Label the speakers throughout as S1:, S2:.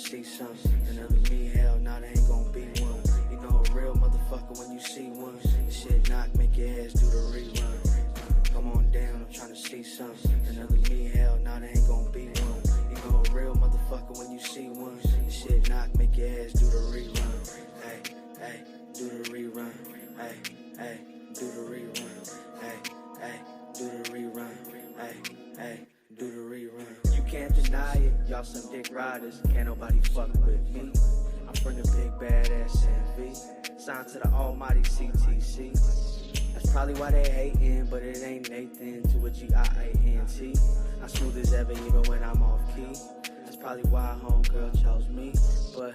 S1: see something. Another me, hell, nah, there ain't gonna be one. You know a real motherfucker when you see one. This shit knock, make your ass do the rerun. Come on down, I'm trying to see something. Another me, hell, nah, there ain't gonna be one. You know a real motherfucker when you see one. This shit knock, make your ass do the rerun. Hey, hey, do the rerun. Hey, hey, do the rerun. Hey, hey, do the rerun. Hey, hey, do the rerun. You can't deny it, y'all some dick riders. Can't nobody fuck with me. I'm from the big badass NV. Signed to the almighty CTC. That's probably why they hating, but it ain't Nathan to a Giant. I'm smooth as ever even when I'm off key. That's probably why homegirl chose me. But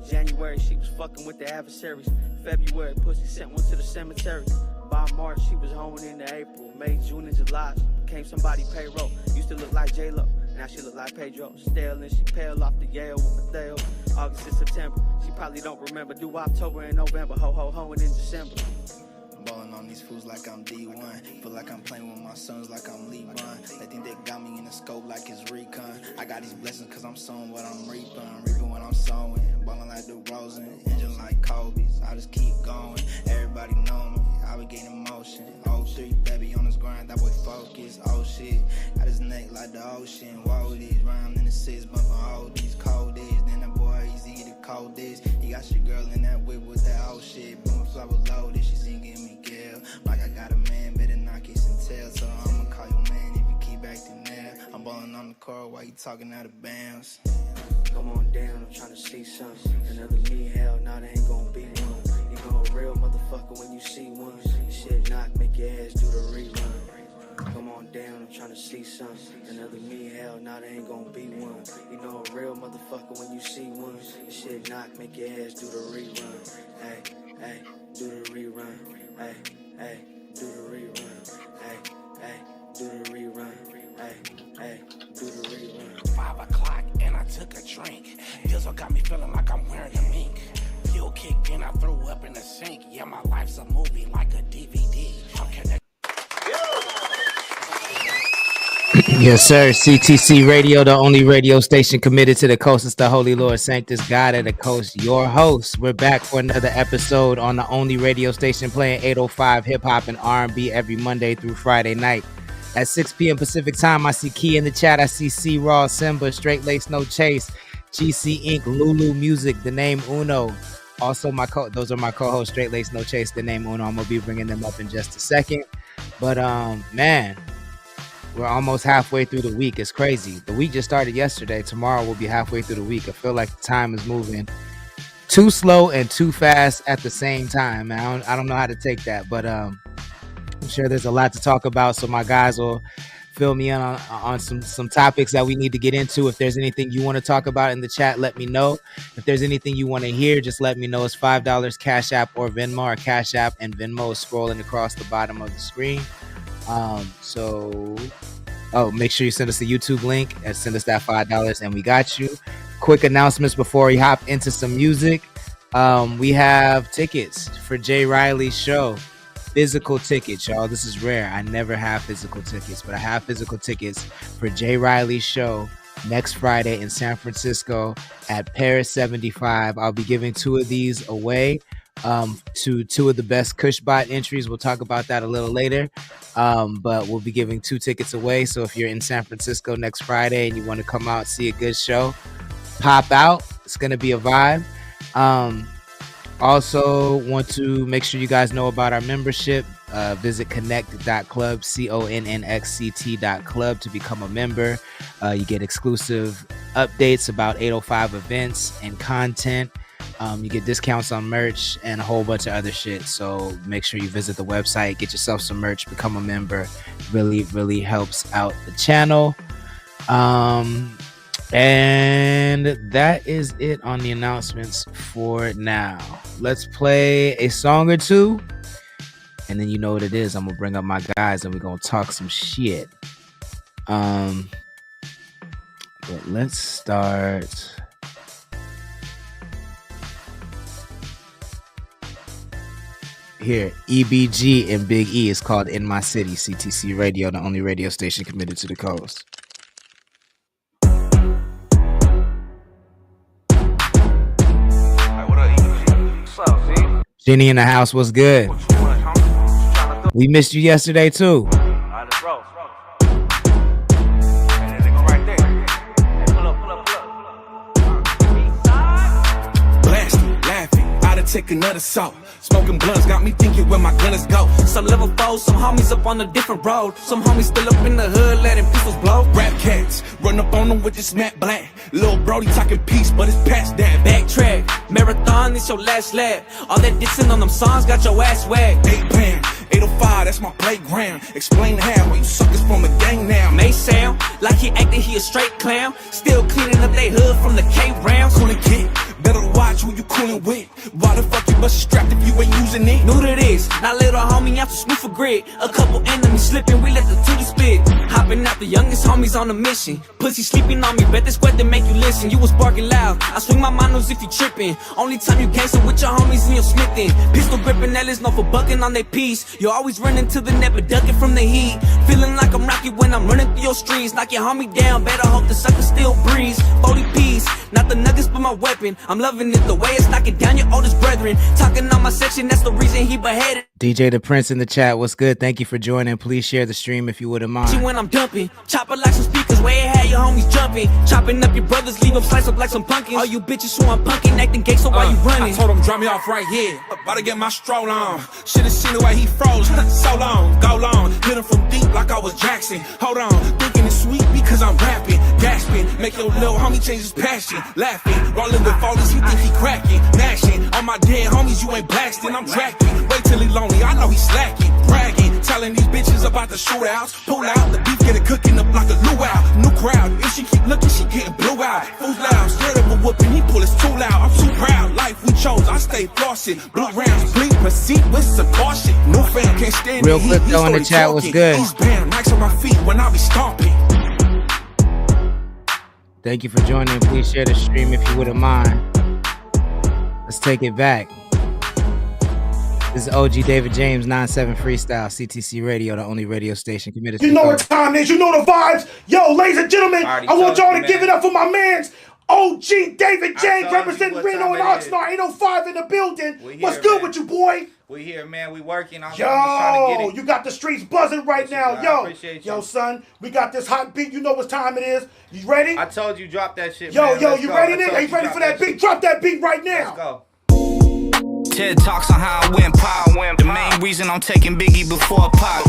S1: January she was fucking with the adversaries. February pussy sent one to the cemetery. By March she was hoeing into April. May, June, and July she became somebody payroll. Used to look like J-Lo, now she look like Pedro. Stale and she pale off the Yale with Mateo. August and September, she probably don't remember. Do October and November, hoeing in December.
S2: Ballin' on these fools like I'm D1. Feel like I'm playing with my sons like I'm LeBron. They think they got me in the scope like it's recon. I got these blessings cause I'm sowing what I'm reaping. Reaping what I'm sowing. Ballin' like the Rosen, engine like Kobe's. I just keep going. Everybody know me. I be getting motion. 03, baby on this grind, that boy focus. Oh shit, got his neck like the ocean. Whoa, these rhymes in the six, bumpin' all these cold days. Then that boy easy the cold days. He got your girl in that whip with that old shit. Boom, flower loaded, she singing me girl. Like I got a man, better not kiss and tell. So I'ma call your man if you keep acting there. I'm ballin' on the court while you talking out of bounds.
S1: Come on down, I'm trying to see something. Another me, hell, nah, there ain't gonna be one. You know a real motherfucker when you see one. This shit knock, make your ass do the rerun. Come on down, I'm trying to see something. Another me, hell, nah, there ain't gonna be one. You know a real motherfucker when you see one. This shit knock, make your ass do the rerun. Hey, hey, do the rerun. Hey, hey, do the rerun. Hey, hey, do the rerun. Hey, hey, do the rerun.
S3: 5 o'clock and I took a drink. This one got me feeling like I'm wearing a mink. Fuel kicked in, I threw up in the sink. Yeah, my life's a movie like a DVD. How can that?
S4: Yes, sir. CTC Radio, the only radio station committed to the coast. It's the Holy Lord Sanctus, God of the Coast, your host. We're back for another episode on the only radio station playing 805 hip-hop and R&B every Monday through Friday night. At 6 p.m. Pacific time, I see Key in the chat. I see C-Raw, Simba, Straight Lace, No Chase, GC Inc., Lulu Music, The Name Uno. Also, those are my co-hosts, Straight Lace, No Chase, The Name Uno. I'm going to be bringing them up in just a second. But, man, we're almost halfway through the week. It's crazy. The week just started yesterday. Tomorrow we'll be halfway through the week. I feel like the time is moving too slow and too fast at the same time, man. I don't know how to take that, but I'm sure there's a lot to talk about, so my guys will fill me in on some topics that we need to get into. If there's anything you want to talk about in the chat, let me know. If there's anything you want to hear, just let me know. It's $5 Cash App or Venmo, or Cash App and Venmo is scrolling across the bottom of the screen. Make sure you send us the YouTube link and send us that $5 and we got you. Quick announcements before we hop into some music. We have tickets for Jay Riley's show. Physical tickets, y'all. This is rare. I never have physical tickets, but I have physical tickets for Jay Riley's show next Friday in San Francisco at Paris 75. I'll be giving 2 of these away to 2 of the best Cushbot entries. We'll talk about that a little later, but we'll be giving 2 tickets away. So if you're in San Francisco next Friday and you want to come out, see a good show, pop out. It's going to be a vibe. Also want to make sure you guys know about our membership. Visit connect.club, CONNEXCT.club to become a member. You get exclusive updates about 805 events and content. You get discounts on merch and a whole bunch of other shit. So make sure you visit the website, get yourself some merch, become a member. Really, really helps out the channel. And that is it on the announcements for now. Let's play a song or two. And then you know what it is. I'm going to bring up my guys and we're going to talk some shit. But let's start. Here, EBG and Big E is called In My City. CTC Radio, the only radio station committed to the coast. Jenny in the house, what's good? We missed you yesterday too.
S3: Blasting, laughing, out to take another salt. Smoking blunts got me thinking where my gunners go. Some level 4, some homies up on a different road. Some homies still up in the hood letting pistols blow. Rap cats, run up on them with this matte black. Lil' Brody talking peace, but it's past that. Backtrack, marathon, this your last lap. All that dissing on them songs got your ass whacked. 8-pan, 805, that's my playground. Explain how, where you suckers from a gang now. May sound like he acting he a straight clown. Still cleaning up they hood from the K-rounds. Coolin' kid, better watch who you coolin' with. Why the fuck you bust strapped if you ain't using it? New to this, not little homie out to snoop for grit. A couple enemies slipping, we let the tootie spit. Hopping out the youngest homies on a mission. Pussy sleeping on me, bet this sweat to make you listen. You was barking loud, I swing my manos if you trippin'. Only time you gangster with your homies in your smithin'. Pistol gripping, that is no for bucking on they piece. You always running to the net but ducking from the heat. Feeling like I'm Rocky when I'm running through your streets. Knock your homie down, better hope the sucker still breathes. 40 piece, not the nuggets but my weapon. I'm loving it the way it's knocking down your oldest brethren. Talking on my section, that's the reason he beheaded.
S4: DJ the Prince in the chat, what's good? Thank you for joining. Please share the stream if you wouldn't mind.
S3: When I'm dumping, chopper like some speakers, where it had your homies jumping. Chopping up your brothers, leave them slice up like some pumpkins. All you bitches who I'm punking, acting gay, so why you running? I told him drop me off right here, about to get my stroll on. Should've seen the way he froze, so long, go long. Hit him from deep like I was Jackson. Hold on, thinking it's sweet because I'm rapping, gasping. Make your little homie change his passion. Laughing, rolling with folders, he think he cracking. Mashing, on my dead homies, you ain't blasting, I'm tracking. Wait till he lonely, I know he slacking. Bragging, telling these bitches about the shootouts. Pull out, the beef get it cooking up like a luau. New crowd, if she keep looking, she getting blew out. Fools loud, scared of a whooping, he pull his too loud. I'm too proud, life we chose, I stay flossing. Blue rounds, please proceed with some caution. No fan can't stand
S4: real quick though in the chat, what's good?
S3: He's banned, Nikes on my feet when I be stomping.
S4: Thank you for joining. Please share the stream if you wouldn't mind. Let's take it back. This is OG David James 97 Freestyle, CTC Radio, the only radio station committed to
S5: You know what time it is, you know the vibes. Yo, ladies and gentlemen, I want y'all to give it up for my mans. OG David James representing Reno and Oxnard, 805 in the building. What's good with you, boy?
S6: We here, man. We working. I'm
S5: Yo,
S6: trying to get it.
S5: you got the streets buzzing right now. Yo, son, we got this hot beat. You know what time it is. You ready?
S6: I told you drop that shit,
S5: Yo,
S6: man.
S5: you ready, nigga? Are you ready for that beat? Drop that beat right now.
S6: Let's go.
S2: TED Talks on how I went pop. The main reason I'm taking Biggie before pop.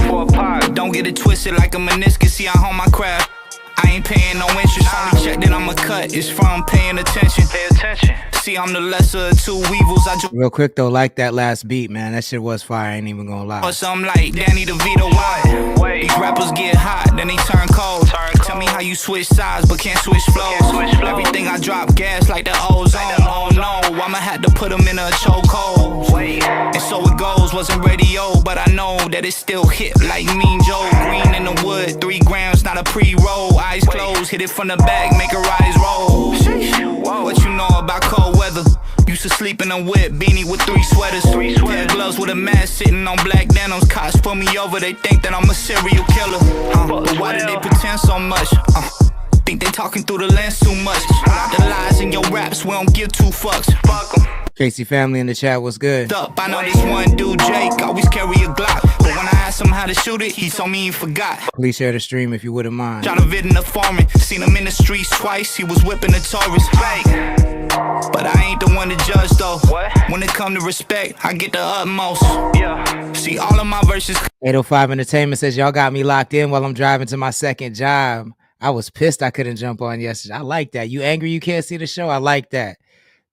S2: Don't get it twisted like a meniscus. See, I hone my craft. I ain't paying no interest. Only check that I'ma cut is from paying attention. Pay attention. See, I'm the lesser of two evils. I just
S4: real quick though, like that last beat, man. That shit was fire. I ain't even gonna lie.
S2: or something like Danny DeVito. Why? These rappers get hot, then they turn cold. Tell me how you switch sides but can't switch flows. Everything I drop gas like the ozone. Oh no, I'ma have to put them in a chokehold. And so it goes. Wasn't radio, but I know that it's still hit like Mean Joe. Green in the wood, 3 grams, not a pre-roll. Eyes closed, hit it from the back, make her eyes roll. What you know about cold weather? Used to sleep in a whip, beanie with 3 sweaters. Pair of gloves with a mask sitting on black denims. Cops pull me over, they think that I'm a serial killer. But why did they pretend so much? Think they talking through the lens too much. The lies in your raps, we don't give 2 fucks. Fuck 'em.
S4: Casey family in the chat, what's good?
S2: I know this one dude, Jake, always carry a Glock. But when I asked him how to shoot it, he told me he forgot.
S4: Please share the stream if you wouldn't mind.
S2: Shot a vid in the foreman, seen him in the streets twice. He was whipping the Taurus. But I ain't the one to judge though. When it come to respect, I get the utmost. See all of my verses.
S4: 805 Entertainment says y'all got me locked in while I'm driving to my second job. I was pissed I couldn't jump on yesterday. I like that. You angry you can't see the show? I like that.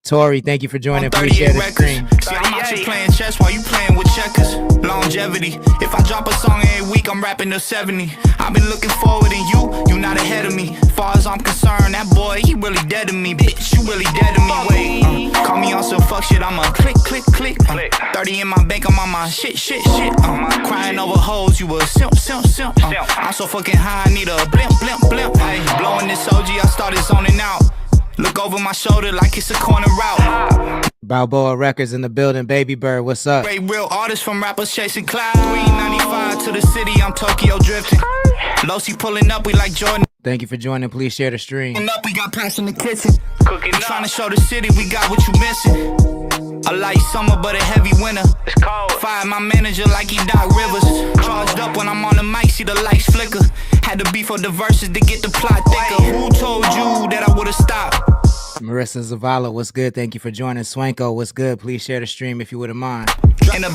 S4: Tori, thank you for joining. Please share the stream.
S2: See, I'm out here playing chess while you playing with checkers. Longevity. If I drop a song every week, I'm rapping to 70. I've been looking forward and you not ahead of me. Far as I'm concerned, that boy, he really dead to me. Bitch, you really dead to me. Wait, call me on some fuck shit, I'ma click. 30 in my bank, I'm on my shit. Crying over hoes, you a simp. I'm so fucking high, I need a blimp. Hey, blowing this OG, I started zoning out. Look over my shoulder like it's a corner route.
S4: Balboa Records in the building. Baby Bird, what's up?
S2: Great real artists from rappers chasing cloud. 395 to the city, I'm Tokyo drifting. Losi pulling up, we like Jordan.
S4: Thank you for joining. Please share the stream.
S2: Up, we got past in the kitchen. Cooking up. Trying to show the city we got what you missing. A light summer, but a heavy winter. It's cold. Fire my manager like he Doc Rivers. Charged up when I'm on the mic, see the lights flicker. Had to be for the verses to get the plot thicker. Who told you that I would've stopped?
S4: Marissa Zavala, what's good? Thank you for joining. Swanko, what's good? Please share the stream if you wouldn't mind.
S2: In the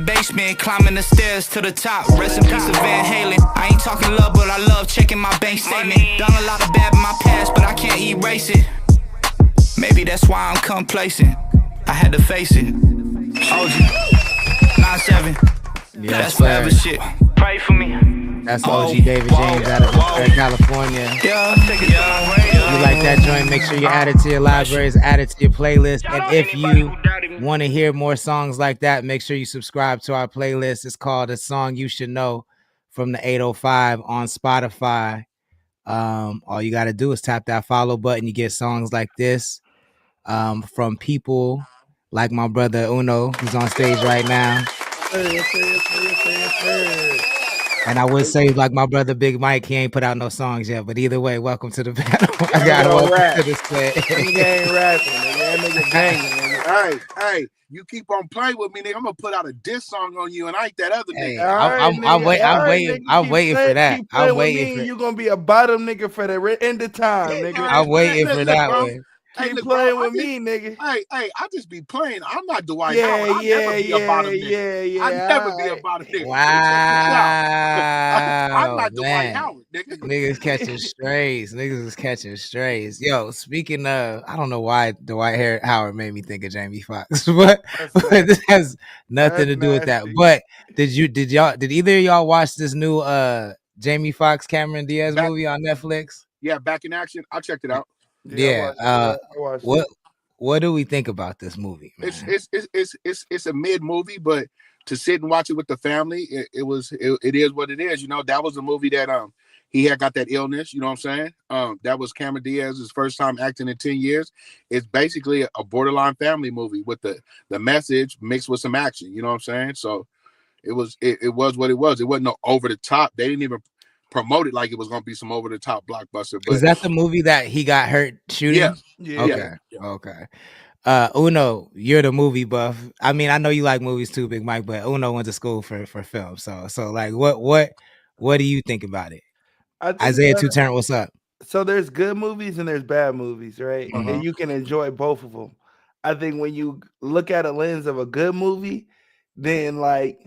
S2: basement, climbing the stairs to the top. Rest in peace of Van Halen. I ain't talking love, but I love checking my bank statement. Done a lot of bad in my past, but I can't erase it. Maybe that's why I'm complacent. I had to face it. OG 9-7.
S4: Yes,
S2: That's forever
S4: sir.
S2: shit. Pray for me.
S4: That's OG David James out of California.
S2: Yeah.
S4: If you like that joint, make sure you add it to your libraries, add it to your playlist. And if you want to hear more songs like that, make sure you subscribe to our playlist. It's called A Song You Should Know from the 805 on Spotify. All you got to do is tap that follow button. You get songs like this from people like my brother Uno, who's on stage right now. And I would say, like my brother Big Mike, he ain't put out no songs yet. But either way, welcome to the battle. I got welcome to the stage.
S7: Nigga ain't rapping, nigga. That nigga banging, nigga.
S8: Hey, you keep on playing with me, nigga. I'm gonna put out a diss song on you, and I ain't that other
S4: Hey,
S8: nigga.
S4: I'm waiting for that. I'm waiting for.
S7: You gonna be a bottom nigga for the end of time, nigga.
S4: I'm waiting for that one.
S7: Keep playing with me, nigga.
S8: Hey, I just be playing. I'm not Dwight Howard. I'll never be a bottom nigga. I'll never be a bottom nigga.
S4: Wow,
S8: I'm not Dwight
S4: man.
S8: Howard, nigga.
S4: Niggas catching strays. Niggas is catching strays. Yo, speaking of, I don't know why Dwight Howard made me think of Jamie Foxx, but this has nothing to do with that. But did either of y'all watch this new Jamie Foxx Cameron Diaz movie on Netflix?
S8: Yeah, Back in Action. I checked it out.
S4: Yeah. What do we think about this movie, man?
S8: It's a mid movie, but to sit and watch it with the family, it is what it is. You know, that was a movie that he had got that illness. You know what I'm saying? That was Cameron Diaz's first time acting in 10 years. It's basically a borderline family movie with the message mixed with some action. You know what I'm saying? So it was what it was. It wasn't no over the top. They didn't even promote it like it was gonna be some over the top blockbuster. But
S4: is that the movie that he got hurt shooting?
S8: Yeah.
S4: Okay. Uno, you're the movie buff. I mean, I know you like movies too, Big Mike, but Uno went to school for film. So like what do you think about it? Isaiah Two Turn, what's up?
S7: So there's good movies and there's bad movies, right? And you can enjoy both of them. I think when you look at a lens of a good movie, then like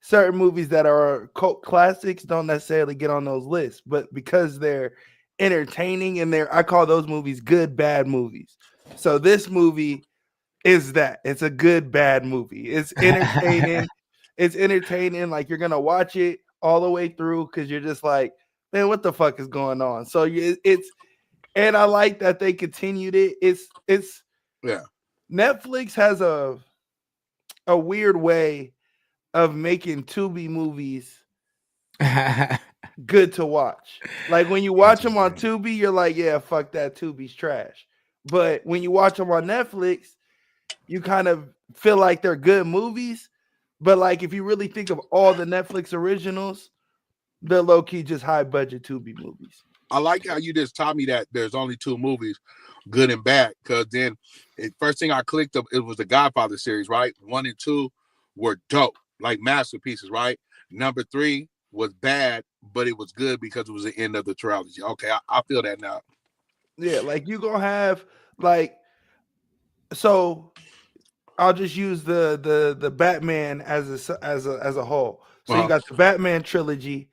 S7: certain movies that are cult classics don't necessarily get on those lists, but because they're entertaining and I call those movies good bad movies. So this movie is that. It's a good bad movie. It's entertaining. It's entertaining. Like you're gonna watch it all the way through because you're just like, man, what the fuck is going on? So and I like that they continued it. It's Netflix has a weird way of making Tubi movies good to watch. Like when you watch them on Tubi, you're like, yeah, fuck that, Tubi's trash. But when you watch them on Netflix, you kind of feel like they're good movies. But like if you really think of all the Netflix originals, they're low-key just high-budget Tubi movies.
S8: I like how you just taught me that there's only two movies, good and bad, because then first thing I clicked up, it was the Godfather series, right? 1 and 2 were dope, like masterpieces, right? Number 3 was bad, but it was good because it was the end of the trilogy. Okay, I feel that now.
S7: Yeah, like you gonna have like, so I'll just use the Batman as a whole. So you got the Batman trilogy,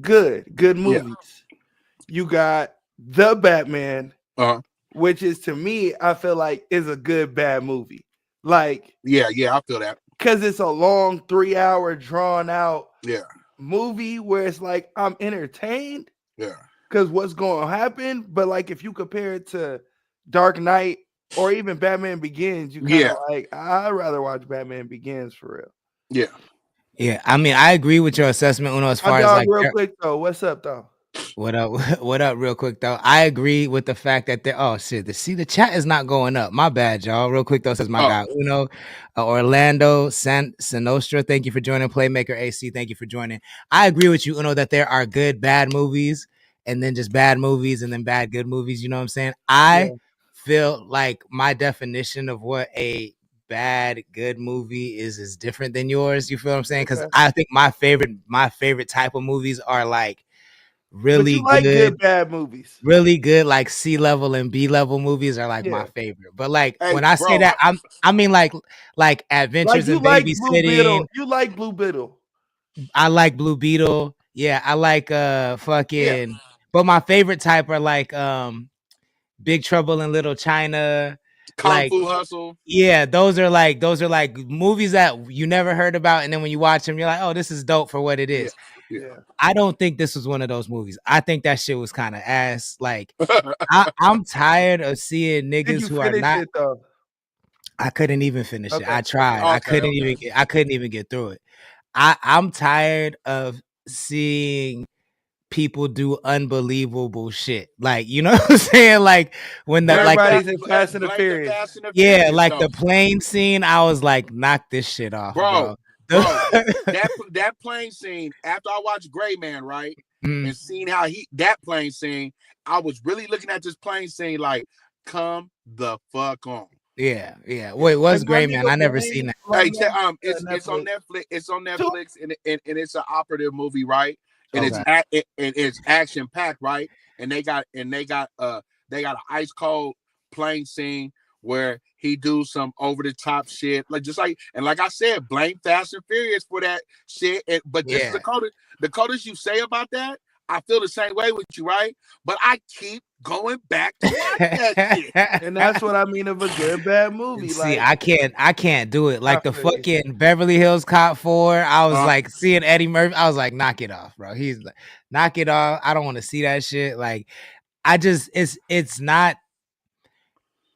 S7: good movies. Yeah. You got the Batman, which is to me, I feel like is a good bad movie. Like
S8: yeah, I feel that.
S7: Because it's a long 3-hour drawn out movie where it's like I'm entertained.
S8: Yeah.
S7: Because what's going to happen, but like if you compare it to Dark Knight or even Batman Begins, you kind of like I'd rather watch Batman Begins for real.
S4: Yeah. I mean, I agree with your assessment, Uno. As far as like,
S7: real quick though, what's up though?
S4: What up, real quick though? I agree with the fact that the chat is not going up. My bad, y'all. Real quick though, says my guy Uno, Orlando Sinostra. Thank you for joining. Playmaker AC, thank you for joining. I agree with you, Uno, that there are good bad movies. and then just bad movies and then bad good movies. You know what I'm saying? I feel like my definition of what a bad good movie is different than yours. You feel what I'm saying? Because I think my favorite type of movies are like really good
S7: bad movies.
S4: Really good, like C level and B level movies are like my favorite. But like when I say that, I mean like Adventures in Babysitting.
S7: You like Blue Beetle.
S4: I like Blue Beetle. Yeah, I like fucking. But my favorite type are like Big Trouble in Little China,
S8: Kung Fu Hustle.
S4: Yeah, those are like movies that you never heard about, and then when you watch them, you're like, oh, this is dope for what it is.
S8: Yeah.
S4: I don't think this was one of those movies. I think that shit was kind of ass. Like, I'm tired of seeing niggas who are not. I couldn't even finish it. I tried. I couldn't even get through it. I'm tired of seeing people do unbelievable shit. Like, you know what I'm saying? Like when the
S7: everybody's in Fast and the Furious.
S4: Yeah, like the plane scene, I was like, knock this shit off, bro.
S8: that plane scene, after I watched Gray Man, right? And seeing how that plane scene, I was really looking at this plane scene like, come the fuck on.
S4: Yeah. Wait, what's Gray Man? I never seen that.
S8: Hey, it's on Netflix. It's on Netflix, and it's an operative movie, right? And it's action packed, right? And they got an ice cold plane scene where he do some over the top shit, like I said, blame Fast and Furious for that shit. But this is the coders you say about that. I feel the same way with you, right? But I keep going back to watch that shit.
S7: And that's what I mean of a good bad movie.
S4: See, like, I can't do it. Like the fucking Beverly Hills Cop 4. I was like seeing Eddie Murphy. I was like, knock it off, bro. He's like, knock it off. I don't want to see that shit. Like,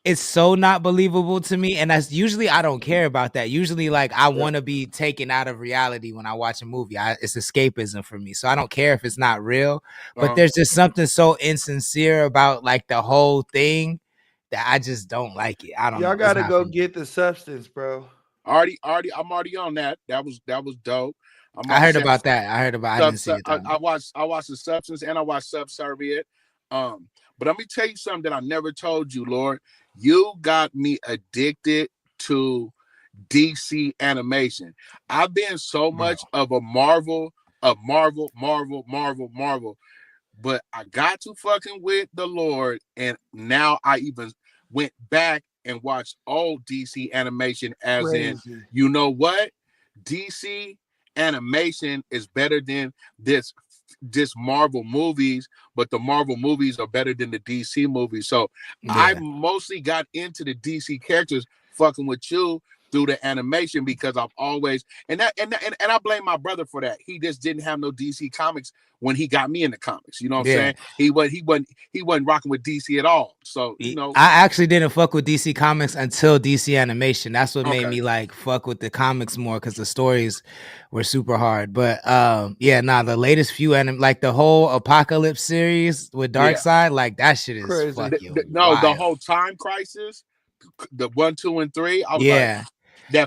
S4: it's so not believable to me. And that's usually, I don't care about that. Usually, like, I want to be taken out of reality when I watch a movie. It's escapism for me. So I don't care if it's not real, but there's just something so insincere about like the whole thing that I just don't like it. I don't know.
S7: Y'all gotta go get The Substance, bro.
S8: I'm already on that. That was dope.
S4: I heard about that. I didn't see it.
S8: I watched The Substance and I watched Subservient. But let me tell you something that I never told you, Lord. You got me addicted to DC animation. I've been so much of a Marvel, but I got to fucking with the Lord, and now I even went back and watched old DC animation as in, you know what? DC animation is better than this Marvel movies, but the Marvel movies are better than the DC movies. So I mostly got into the DC characters fucking with you through the animation because I've always and I blame my brother for that. He just didn't have no DC comics when he got me in the comics. You know what I'm saying? He wasn't rocking with DC at all. So you know,
S4: I actually didn't fuck with DC comics until DC animation. That's what made me like fuck with the comics more because the stories were super hard. But the latest few like the whole Apocalypse series with Darkseid, like that shit is
S7: crazy.
S4: Fucking
S8: wild. The whole Time Crisis, the 1, 2, and 3. I was like,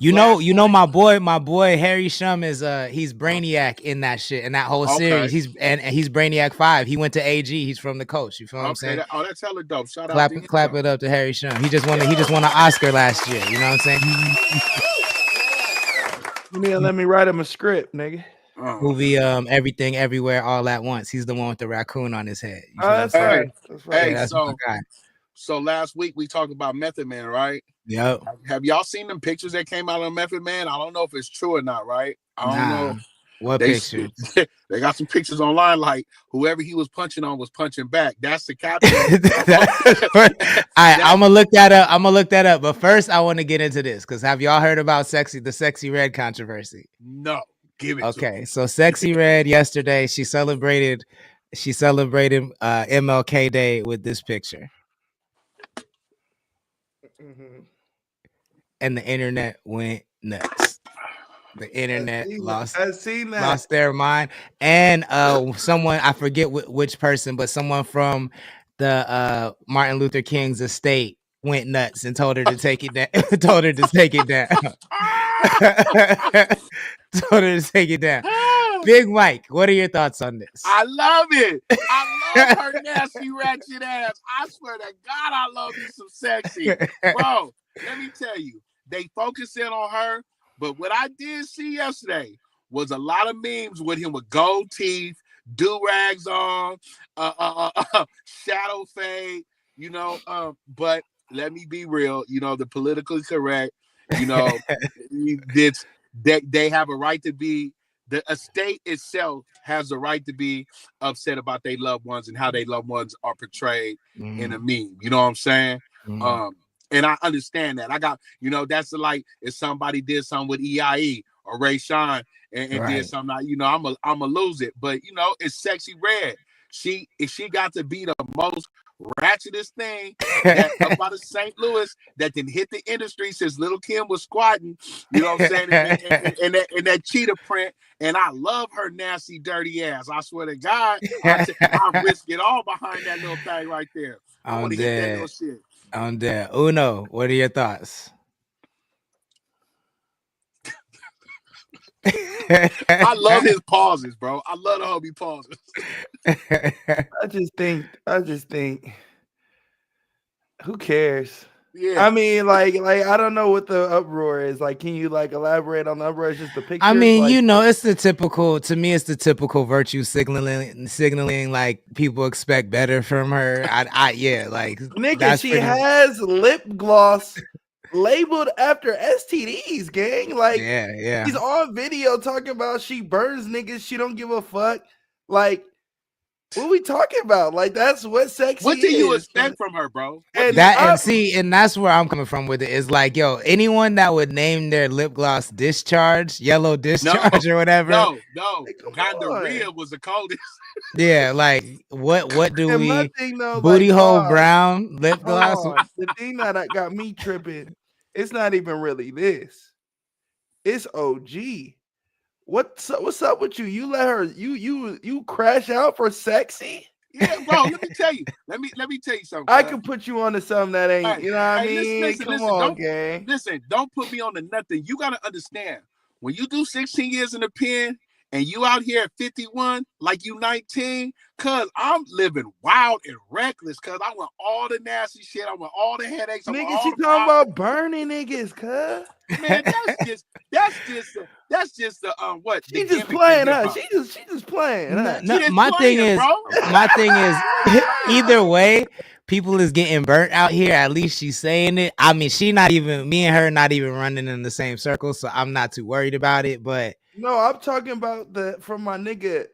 S4: you know, my boy Harry Shum is he's Brainiac in that shit in that whole series. He's Brainiac 5. He went to AG. He's from the coast. You feel what I'm saying?
S8: That's hella dope. Shout
S4: out to clap it up to Harry Shum. He just won an Oscar last year. You know what I'm saying?
S7: You need to let me write him a script, nigga.
S4: Movie Everything Everywhere All at Once. He's the one with the raccoon on his head.
S7: That's right.
S8: Hey, so last week we talked about Method Man, right?
S4: Yep.
S8: Have y'all seen them pictures that came out of Method Man? I don't know if it's true or not, right? I don't know.
S4: What pictures?
S8: They got some pictures online, like whoever he was punching on was punching back. That's the caption.
S4: I'm gonna look that up. But first, I want to get into this because have y'all heard about the Sexy Red controversy?
S8: No. Give it
S4: to me. So Sexy Red yesterday, she celebrated MLK Day with this picture. And the internet went nuts. The internet lost their mind. And someone, I forget which person, but someone from the Martin Luther King's estate went nuts and told her to take it down. Told her to take it down. Big Mike, what are your thoughts on this?
S8: I love it. I love her nasty ratchet ass. I swear to God, I love me some sexy. Bro, let me tell you, they focus in on her, but what I did see yesterday was a lot of memes with him with gold teeth, do-rags on, shadow fade, but let me be real, the politically correct, it's they have a right to be. The estate itself has the right to be upset about their loved ones and how their loved ones are portrayed in a meme. You know what I'm saying? And I understand that. I got, that's like if somebody did something with EIE or Ray Sean and did something, I'm a lose it. But it's Sexy Red. She got to be the most ratchetest thing that up out of St. Louis that then hit the industry since Little Kim was squatting, you know what I'm saying, and that cheetah print. And I love her nasty, dirty ass. I swear to God, I risk it all behind that little thing right there. I want to hit that little shit.
S4: I'm dead. Uno, what are your thoughts?
S8: I love his pauses, bro. I love the homie pauses.
S7: I just think, who cares?
S8: Yeah.
S7: I mean, like I don't know what the uproar is. Like, can you elaborate on the uproar? It's just the picture.
S4: I mean, it's the typical. To me, it's the typical virtue signaling. Like people expect better from her.
S7: Nigga, she has lip gloss labeled after STDs, gang. Like,
S4: yeah.
S7: She's on video talking about she burns niggas. She don't give a fuck. Like, what we talking about? Like, that's what sexy is.
S8: What do you expect from her, bro?
S4: And that's where I'm coming from with it. Is like, yo, anyone that would name their lip gloss discharge, yellow discharge or whatever.
S8: No. Gonorrhea was the coldest.
S4: Yeah, like what do we
S7: though,
S4: booty hole brown lip gloss?
S7: The thing that got me tripping, it's not even really this. It's OG. What's up with you? You let her you crash out for sexy?
S8: Yeah, bro. Let me tell you. Let me tell you something.
S7: I can put you onto something that ain't. You know what I mean?
S8: Listen,
S7: Come on, gang.
S8: Listen, don't put me on to nothing. You gotta understand when you do 16 years in the pen and you out here at 51 like you 19. Cause I'm living wild and reckless. Cause I want all the nasty shit. I want all the headaches.
S7: Niggas, she talking about burning niggas, cuz.
S8: Man, that's just the what?
S7: She just playing her. She just playing.
S4: My thing is, either way, people is getting burnt out here. At least she's saying it. I mean, me and her not even running in the same circle, so I'm not too worried about it. But
S7: no, I'm talking about from my nigga.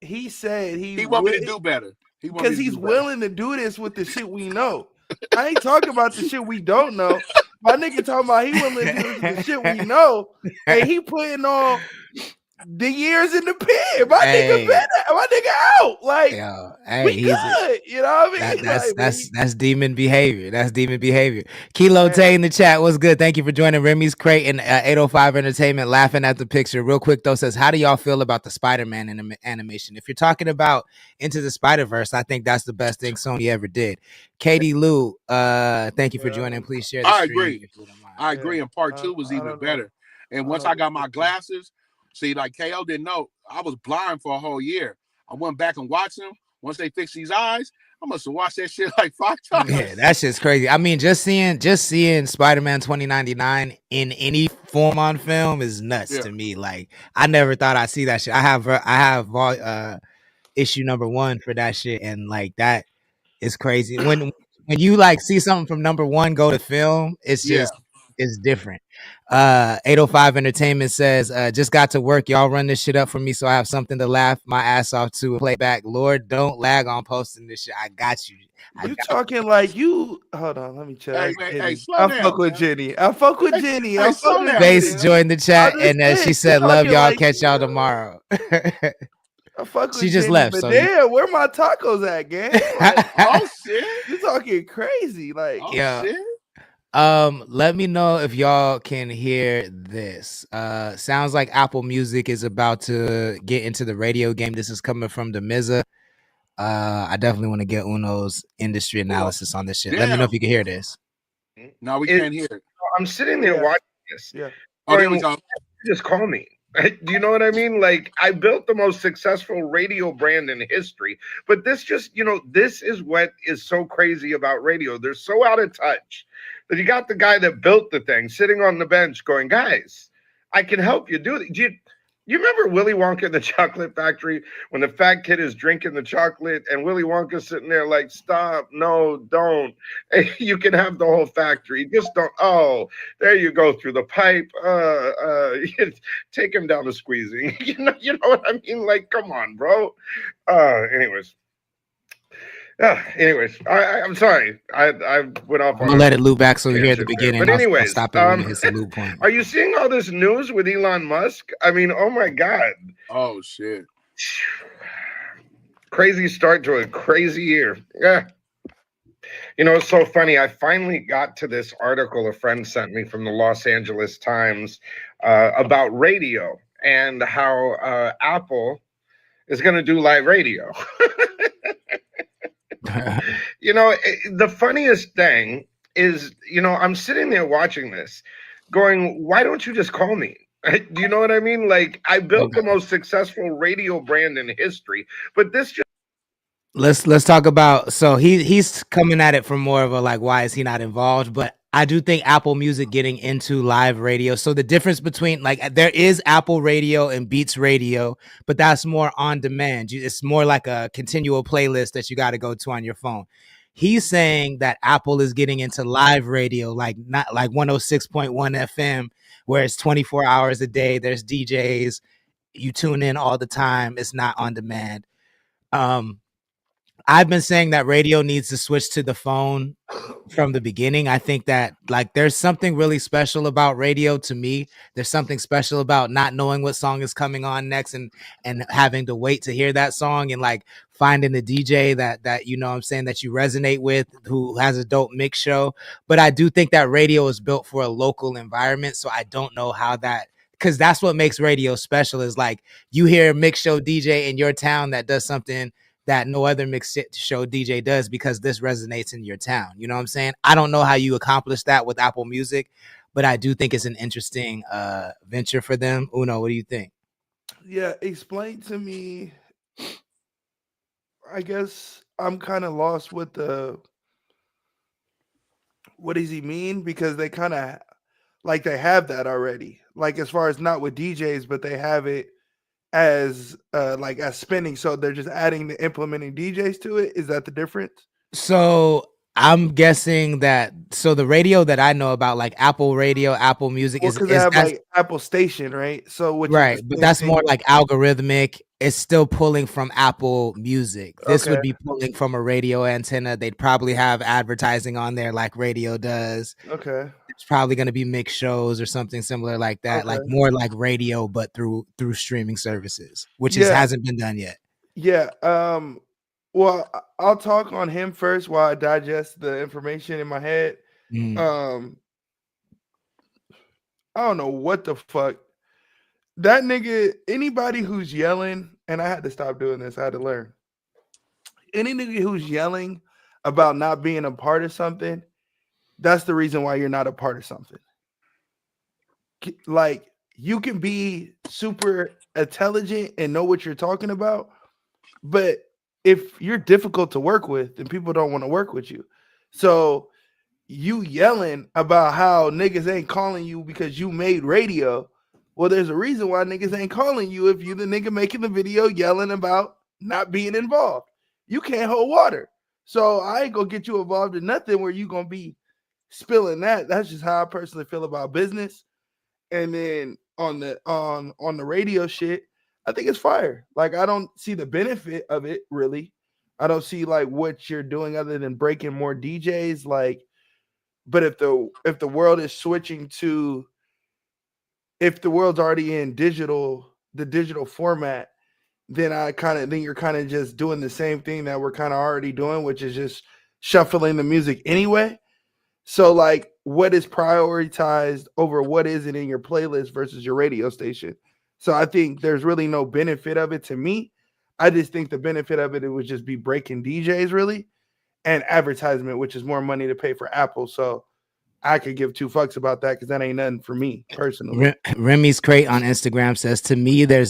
S7: He said he
S8: want me to do better.
S7: Because he's willing to do this with the shit we know. I ain't talking about the shit we don't know. My nigga talking about he willing to do this with the shit we know. And he putting on the years in the pen. My nigga out. Like, we good. You know what I mean?
S4: That's demon behavior. That's demon behavior. Kilo Tay in the chat. What's good? Thank you for joining Remy's Crate and 805 Entertainment. Laughing at the picture. Real quick though, says, how do y'all feel about the Spider-Man animation? If you're talking about Into the Spider-Verse, I think that's the best thing Sony ever did. Katie Lou, thank you for joining. Please share the stream.
S8: I agree. And part 2 was even better. And once I got my glasses, see, like KO didn't know, I was blind for a whole year. I went back and watched them. Once they fixed these eyes, I must have watched that shit like 5 times.
S4: Yeah, that's just crazy. I mean, just seeing Spider-Man 2099 in any form on film is nuts to me. Like, I never thought I'd see that shit. I have issue number 1 for that shit, and like that is crazy. When you like see something from number 1 go to film, it's just it's different. 805 Entertainment says, just got to work. Y'all run this shit up for me so I have something to laugh my ass off to and play back. Lord, don't lag on posting this shit. I got you.
S7: Like you. Hold on, let me check.
S8: Hey,
S7: I fuck with Jenny.
S4: Base joined the chat and she said, love y'all. Catch y'all tomorrow. She just left.
S7: But damn, where my tacos at, gang? Like,
S8: oh shit,
S7: you talking crazy? Like,
S8: shit.
S4: Let me know if y'all can hear this. Sounds like Apple Music is about to get into the radio game. This is coming from the Mizza. I definitely want to get Uno's industry analysis on this shit. Let me know if you can hear this.
S8: No, we can't hear it.
S9: I'm sitting there watching this.
S8: Yeah. Oh, there we go.
S9: Just call me. Do you know what I mean? Like, I built the most successful radio brand in history, but this just, this is what is so crazy about radio. They're so out of touch that you got the guy that built the thing sitting on the bench going, guys, I can help you do it. You remember Willy Wonka in the Chocolate Factory when the fat kid is drinking the chocolate and Willy Wonka's sitting there like, stop, no, don't. You can have the whole factory. Just don't. Oh, there you go through the pipe. Take him down to squeezing. You know what I mean? Like, come on, bro. Anyways. I'm sorry. I went off.
S4: I'm gonna let it loop back so we hear at the
S9: there.
S4: beginning.
S9: But anyways,
S4: I'll stop it when it hits the loop point.
S9: Are you seeing all this news with Elon Musk? I mean, oh my God.
S8: Oh shit.
S9: Crazy start to a crazy year. Yeah. It's so funny. I finally got to this article a friend sent me from the Los Angeles Times about radio and how Apple is going to do live radio. The funniest thing is, I'm sitting there watching this going, why don't you just call me? Do you know what I mean? Like, I built the most successful radio brand in history, but this just
S4: let's talk about, so he's coming at it from more of a like, why is he not involved? But I do think Apple Music getting into live radio. So the difference between, like, there is Apple Radio and Beats Radio, but that's more on demand. It's more like a continual playlist that you got to go to on your phone. He's saying that Apple is getting into live radio, like not like 106.1 FM, where it's 24 hours a day. There's DJs, you tune in all the time. It's not on demand. I've been saying that radio needs to switch to the phone from the beginning. I think that, like, there's something really special about radio to me. There's something special about not knowing what song is coming on next and having to wait to hear that song, and like finding the DJ that that you resonate with, who has a dope mix show. But I do think that radio is built for a local environment, so I don't know how that, because that's what makes radio special, is like you hear a mix show DJ in your town that does something that no other mix show DJ does because this resonates in your town. You know what I'm saying? I don't know how you accomplish that with Apple Music, but I do think it's an interesting venture for them. Uno, what do you think?
S7: Yeah, explain to me. I guess I'm kind of lost with what does he mean? Because they kind of like they have that already. Like, as far as not with DJs, but they have it as like as spinning, so they're just adding the implementing DJs to it. Is that the difference?
S4: So I'm guessing that, so the radio that I know about, like Apple Radio, Apple Music,
S7: because they have like Apple Station, right? So which
S4: right, but that's more like algorithmic. It's still pulling from Apple Music. This would be pulling from a radio antenna. They'd probably have advertising on there like radio does.
S7: Okay.
S4: It's probably going to be mixed shows or something similar like that, like more like radio, but through streaming services, which hasn't been done yet.
S7: Yeah. Well, I'll talk on him first while I digest the information in my head. I don't know what the fuck. That nigga, anybody who's yelling, and I had to stop doing this, I had to learn. Any nigga who's yelling about not being a part of something, that's the reason why you're not a part of something. Like, you can be super intelligent and know what you're talking about, but if you're difficult to work with, then people don't want to work with you. So you yelling about how niggas ain't calling you because you made radio. Well, there's a reason why niggas ain't calling you if you the nigga making the video yelling about not being involved. You can't hold water. So I ain't gonna get you involved in nothing where you gonna be spilling that. That's just how I personally feel about business. And then on the radio shit, I think it's fire. Like, I don't see the benefit of it, really. I don't see like what you're doing other than breaking more DJs. Like, but if the world is switching to, if the world's already in the digital format, then you're kind of just doing the same thing that we're kind of already doing, which is just shuffling the music anyway. So like, what is prioritized over what isn't in your playlist versus your radio station? So I think there's really no benefit of it to me. I just think the benefit of it would just be breaking DJs really, and advertisement, which is more money to pay for Apple. So I could give two fucks about that because that ain't nothing for me personally.
S4: Remy's Crate on Instagram says, to me, there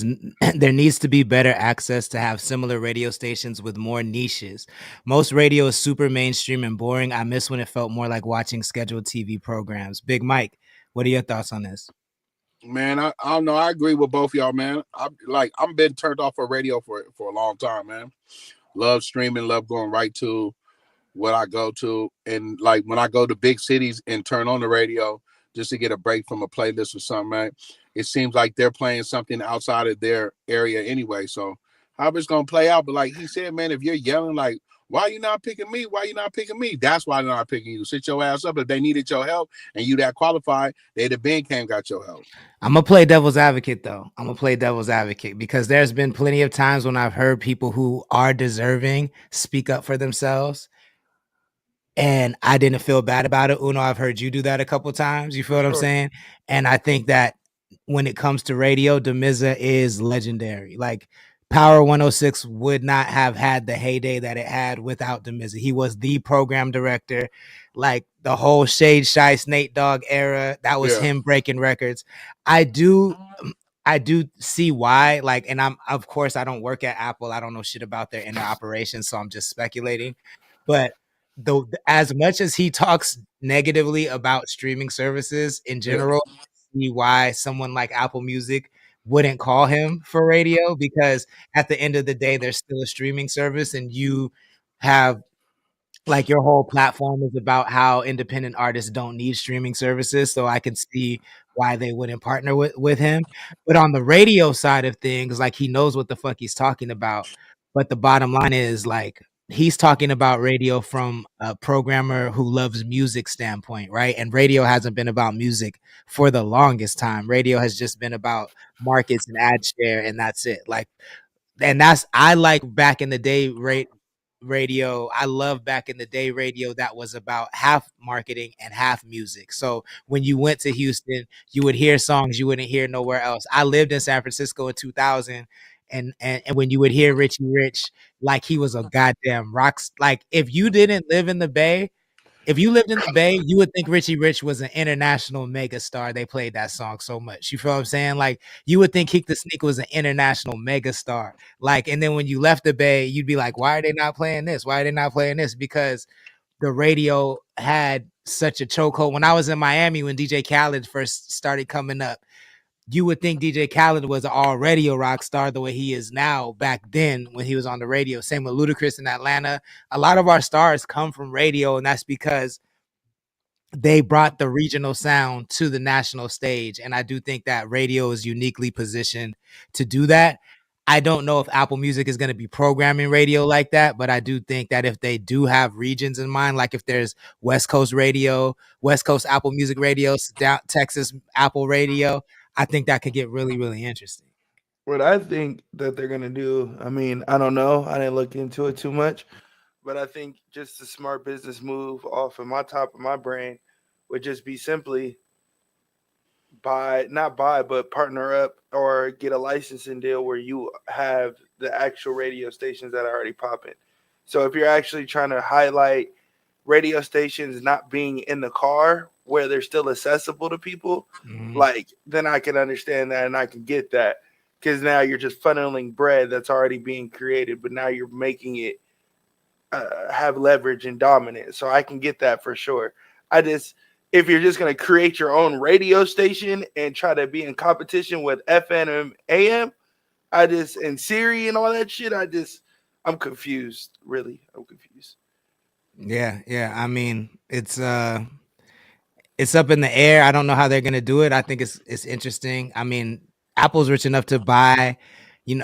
S4: needs to be better access to have similar radio stations with more niches. Most radio is super mainstream and boring. I miss when it felt more like watching scheduled TV programs. Big Mike, what are your thoughts on this?
S8: Man, I don't know. I agree with both y'all, man. I'm been turned off of radio for a long time, man. Love streaming, love going right to what I go to, and like when I go to big cities and turn on the radio just to get a break from a playlist or something, man, it seems like they're playing something outside of their area anyway. So how it's gonna play out? But like he said, man, if you're yelling like, "Why you not picking me? Why you not picking me?" That's why they're not picking you. Sit your ass up. If they needed your help and you that qualified, they'd have been came got your help.
S4: I'm gonna play devil's advocate though. I'm gonna play devil's advocate because there's been plenty of times when I've heard people who are deserving speak up for themselves, and I didn't feel bad about it. Uno, I've heard you do that a couple times. You feel what I'm saying? And I think that when it comes to radio, Demiza is legendary. Like Power 106 would not have had the heyday that it had without Demiza. He was the program director. Like the whole Shade Shy Snake Dogg era, that was him breaking records. I do see why. Like, and of course I don't work at Apple. I don't know shit about their inner operations, so I'm just speculating. But as much as he talks negatively about streaming services in general, see why someone like Apple Music wouldn't call him for radio, because at the end of the day, there's still a streaming service, and you have like your whole platform is about how independent artists don't need streaming services. So I can see why they wouldn't partner with him. But on the radio side of things, like he knows what the fuck he's talking about. But the bottom line is like he's talking about radio from a programmer who loves music standpoint, right? And radio hasn't been about music for the longest time. Radio has just been about markets and ad share, and that's it. Like, and that's I like back in the day radio. I love back in the day radio that was about half marketing and half music. So when you went to Houston, you would hear songs you wouldn't hear nowhere else. I lived in San Francisco in 2000, and when you would hear Richie Rich, like he was a goddamn rock. Like if you didn't live in the Bay, if you lived in the Bay, you would think Richie Rich was an international mega star. They played that song so much. You feel what I'm saying? Like you would think Kick the Sneak was an international mega star. Like, and then when you left the Bay, you'd be like, why are they not playing this? Why are they not playing this? Because the radio had such a chokehold. When I was in Miami, when DJ Khaled first started coming up, you would think DJ Khaled was already a rock star the way he is now. Back then when he was on the radio, same with Ludacris in Atlanta. A lot of our stars come from radio, and that's because they brought the regional sound to the national stage. And I do think that radio is uniquely positioned to do that. I don't know if Apple Music is going to be programming radio like that, but I do think that if they do have regions in mind, like if there's West Coast radio, West Coast Apple Music radio, down Texas Apple radio, I think that could get really, really interesting.
S7: What I think that they're gonna do, I mean, I don't know. I didn't look into it too much, but I think just a smart business move off of my top of my brain would just be simply not buy, but partner up or get a licensing deal where you have the actual radio stations that are already popping. So if you're actually trying to highlight radio stations not being in the car where they're still accessible to people, like then I can understand that and I can get that, because now you're just funneling bread that's already being created, but now you're making it have leverage and dominance. So I can get that for sure. If you're just going to create your own radio station and try to be in competition with FM and AM, and Siri and all that shit, I'm confused. Really, I'm confused.
S4: Yeah. I mean, it's up in the air. I don't know how they're gonna do it. I think it's interesting. I mean, Apple's rich enough to buy,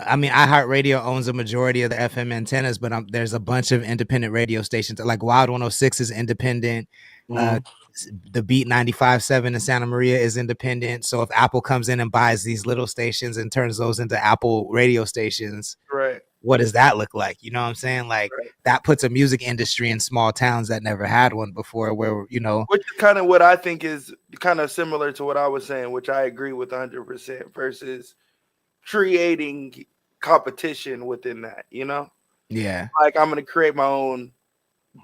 S4: I mean, iHeartRadio owns a majority of the FM antennas, but there's a bunch of independent radio stations. Like Wild 106 is independent. The Beat 95.7 in Santa Maria is independent. So if Apple comes in and buys these little stations and turns those into Apple radio stations,
S7: right?
S4: What does that look like? You know what I'm saying? Like that puts a music industry in small towns that never had one before, where,
S7: which is kind of what I think is kind of similar to what I was saying, which I agree with 100%, versus creating competition within that,
S4: Yeah.
S7: Like I'm going to create my own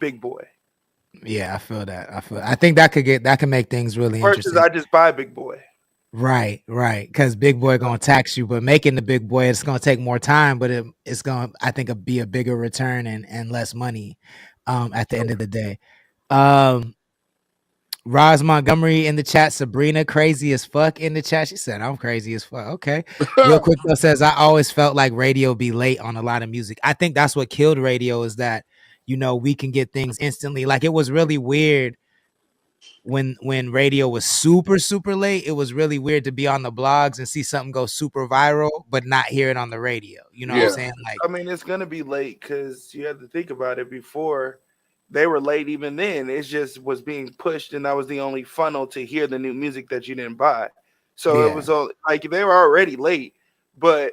S7: big boy.
S4: Yeah, I feel that. I think that can make things really
S7: Versus
S4: interesting.
S7: I just buy Big Boy.
S4: Right. Because Big Boy gonna tax you, but making the Big Boy, it's gonna take more time, but it's gonna, I think, be a bigger return and less money at the end of the day. Roz Montgomery in the chat, Sabrina crazy as fuck in the chat. She said, I'm crazy as fuck. Okay. Real quick though, says, I always felt like radio be late on a lot of music. I think that's what killed radio, is that, we can get things instantly. Like, it was really weird when radio was super, super late. It was really weird to be on the blogs and see something go super viral, but not hear it on the radio. You know what I'm saying? Like,
S7: I mean, it's gonna be late because you have to think about it. Before they were late, even then, it just was being pushed, and that was the only funnel to hear the new music that you didn't buy. So it was all like they were already late, but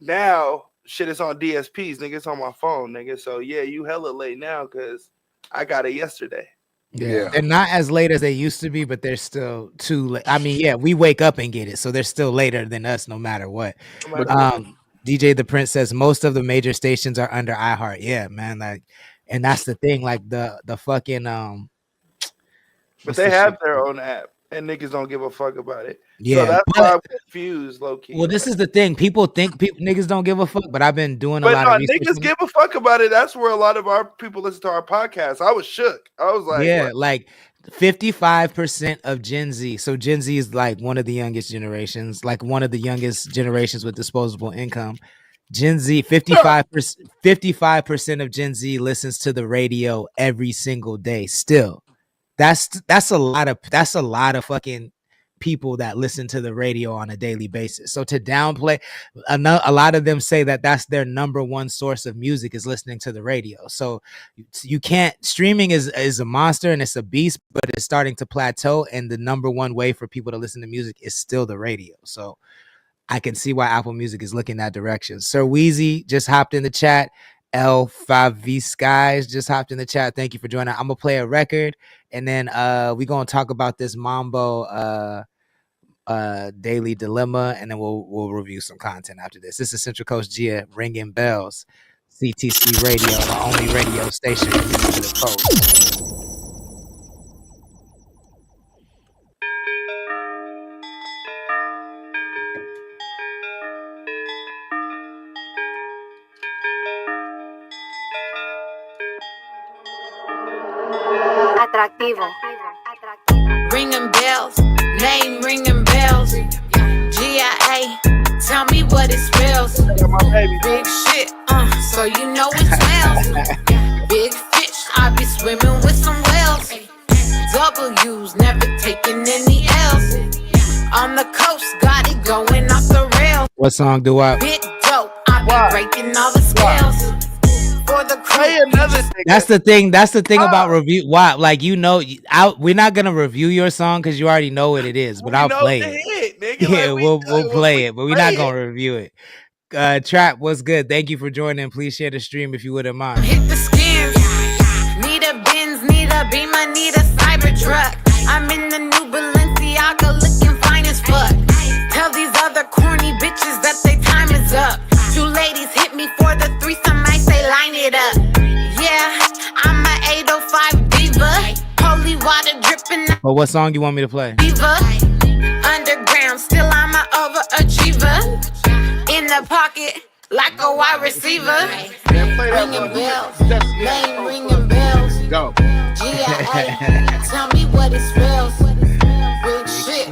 S7: now shit is on DSPs, nigga. It's on my phone, nigga. So yeah, you hella late now because I got it yesterday.
S4: Yeah, they're not as late as they used to be, but they're still too late. I mean, yeah, we wake up and get it, so they're still later than us, no matter what. DJ The Prince says most of the major stations are under iHeart. Yeah, man, like, and that's the thing, like the fucking
S7: but they have their own app, and niggas don't give a fuck about it.
S4: Yeah,
S7: so that's why I'm confused, low key.
S4: Well, this is the thing. People think niggas don't give a fuck, but I've been doing a lot of research.
S7: Niggas give a fuck about it. That's where a lot of our people listen to our podcast. I was shook. I was like,
S4: yeah,
S7: what?
S4: like 55% of Gen Z. So Gen Z is like one of the youngest generations, like one of the youngest generations with disposable income. Gen Z, 55% of Gen Z listens to the radio every single day. Still, that's a lot of fucking people that listen to the radio on a daily basis. So to downplay, a lot of them say that that's their number one source of music, is listening to the radio. So you can't, streaming is a monster and it's a beast, but it's starting to plateau, and the number one way for people to listen to music is still the radio. So I can see why Apple Music is looking that direction. Sir Wheezy just hopped in the chat. L5V Skies just hopped in the chat. Thank you for joining. I'm gonna play a record, and then we're gonna talk about this Mambo Daily Dilemma, and then we'll review some content after this. This is Central Coast Gia ringing bells. CTC Radio, the only radio station to the coast.
S10: Atractivo. Ringing bells, name ringing bells. GIA, tell me what it spells. Big shit, so you know it smells. Big fish, I be swimming with some whales. W's, never taking any L's. On the coast, got it going off the rails.
S4: What song do I?
S10: Big dope, I be breaking all the scales.
S4: That's the thing. That's the thing about review. Why? Like, we're not gonna review your song because you already know what it is. But I'll play it. Yeah, we'll play it, but we're not gonna review it. Trap, what's good? Thank you for joining. Please share the stream if you wouldn't mind.
S10: Hit the skins. Need a Benz, need a Beamer, need a Cybertruck. I'm in the new Balenciaga, looking fine as fuck. Tell these other corny bitches that they time is up. Two ladies hit me for the threesome, I say line it up. Yeah, I'm a 805 diva. Holy water dripping.
S4: But what song you want me to play?
S10: Diva. Underground, still I'm an overachiever. In the pocket, like a wide receiver. Ringing bells, name ringing bells.
S8: Go.
S10: GIA, tell me what it spells. Big shit,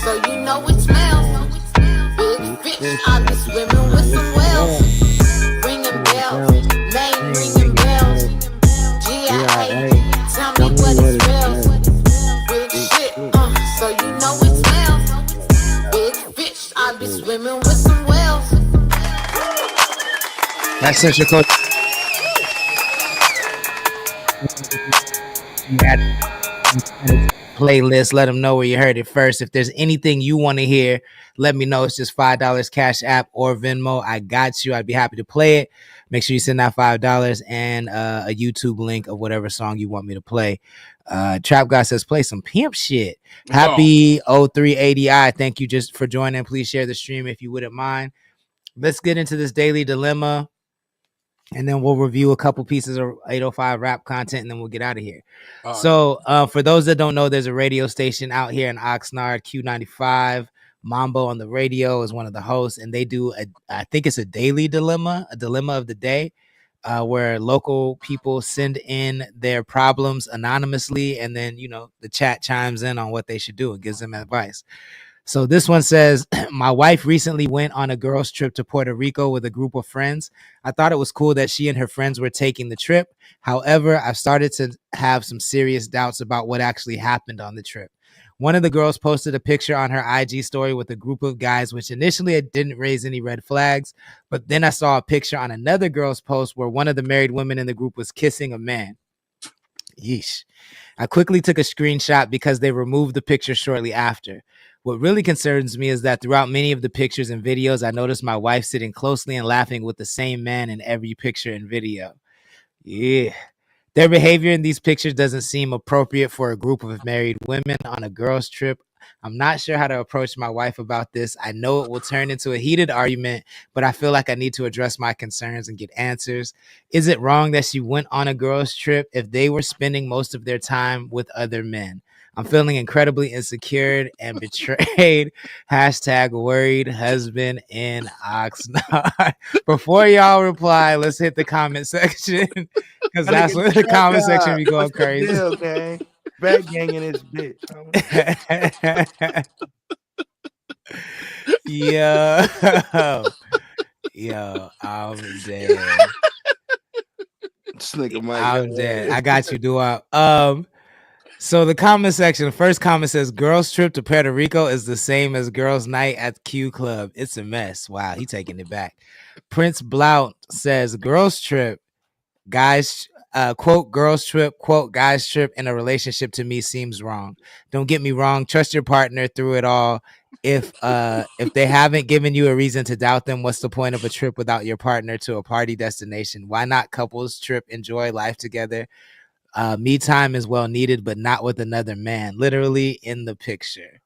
S10: so you know it smells. Big fish, I be swimming with some whales. Ringing bells, name ringing bells. GIA, tell me what it spells. Big shit, so you know it smells. Big fish, I be swimming with some whales.
S4: That's such a cool. Playlist. Let them know where you heard it first. If there's anything you want to hear, let me know. It's just $5 Cash App or Venmo. I got you. I'd be happy to play it. Make sure you send that $5 and a YouTube link of whatever song you want me to play. Trap Guy says play some pimp shit. Happy 0380i. Thank you just for joining. Please share the stream if you wouldn't mind. Let's get into this daily dilemma. and then we'll review a couple pieces of 805 rap content, and then we'll get out of here.
S8: All right.
S4: So for those that don't know, there's a radio station out here in Oxnard, Q95. Mambo on the radio is one of the hosts, and they do I think it's a daily dilemma of the day, where local people send in their problems anonymously, and then the chat chimes in on what they should do and gives them advice. So this one says, my wife recently went on a girls' trip to Puerto Rico with a group of friends. I thought it was cool that she and her friends were taking the trip. However, I've started to have some serious doubts about what actually happened on the trip. One of the girls posted a picture on her IG story with a group of guys, which initially it didn't raise any red flags. But then I saw a picture on another girl's post where one of the married women in the group was kissing a man. Yeesh. I quickly took a screenshot because they removed the picture shortly after. What really concerns me is that throughout many of the pictures and videos, I noticed my wife sitting closely and laughing with the same man in every picture and video. Yeah. Their behavior in these pictures doesn't seem appropriate for a group of married women on a girls' trip. I'm not sure how to approach my wife about this. I know it will turn into a heated argument, but I feel like I need to address my concerns and get answers. Is it wrong that she went on a girls' trip if they were spending most of their time with other men? I'm feeling incredibly insecure and betrayed. Hashtag worried husband in Oxnard. Before y'all reply, let's hit the comment section, because that's where the comment section be going crazy.
S7: Okay, bad gang in this bitch.
S4: Yo, I'm dead.
S7: This nigga Mike,
S4: I'm dead. I got you, Dua. So the comment section, the first comment says, girls' trip to Puerto Rico is the same as girls' night at Q Club. It's a mess. Wow, he taking it back. Prince Blount says, girls' trip, guys, quote, girls' trip, quote, guys' trip in a relationship to me seems wrong. Don't get me wrong. Trust your partner through it all. If they haven't given you a reason to doubt them, what's the point of a trip without your partner to a party destination? Why not couples trip, enjoy life together? Me time is well needed, but not with another man, literally in the picture.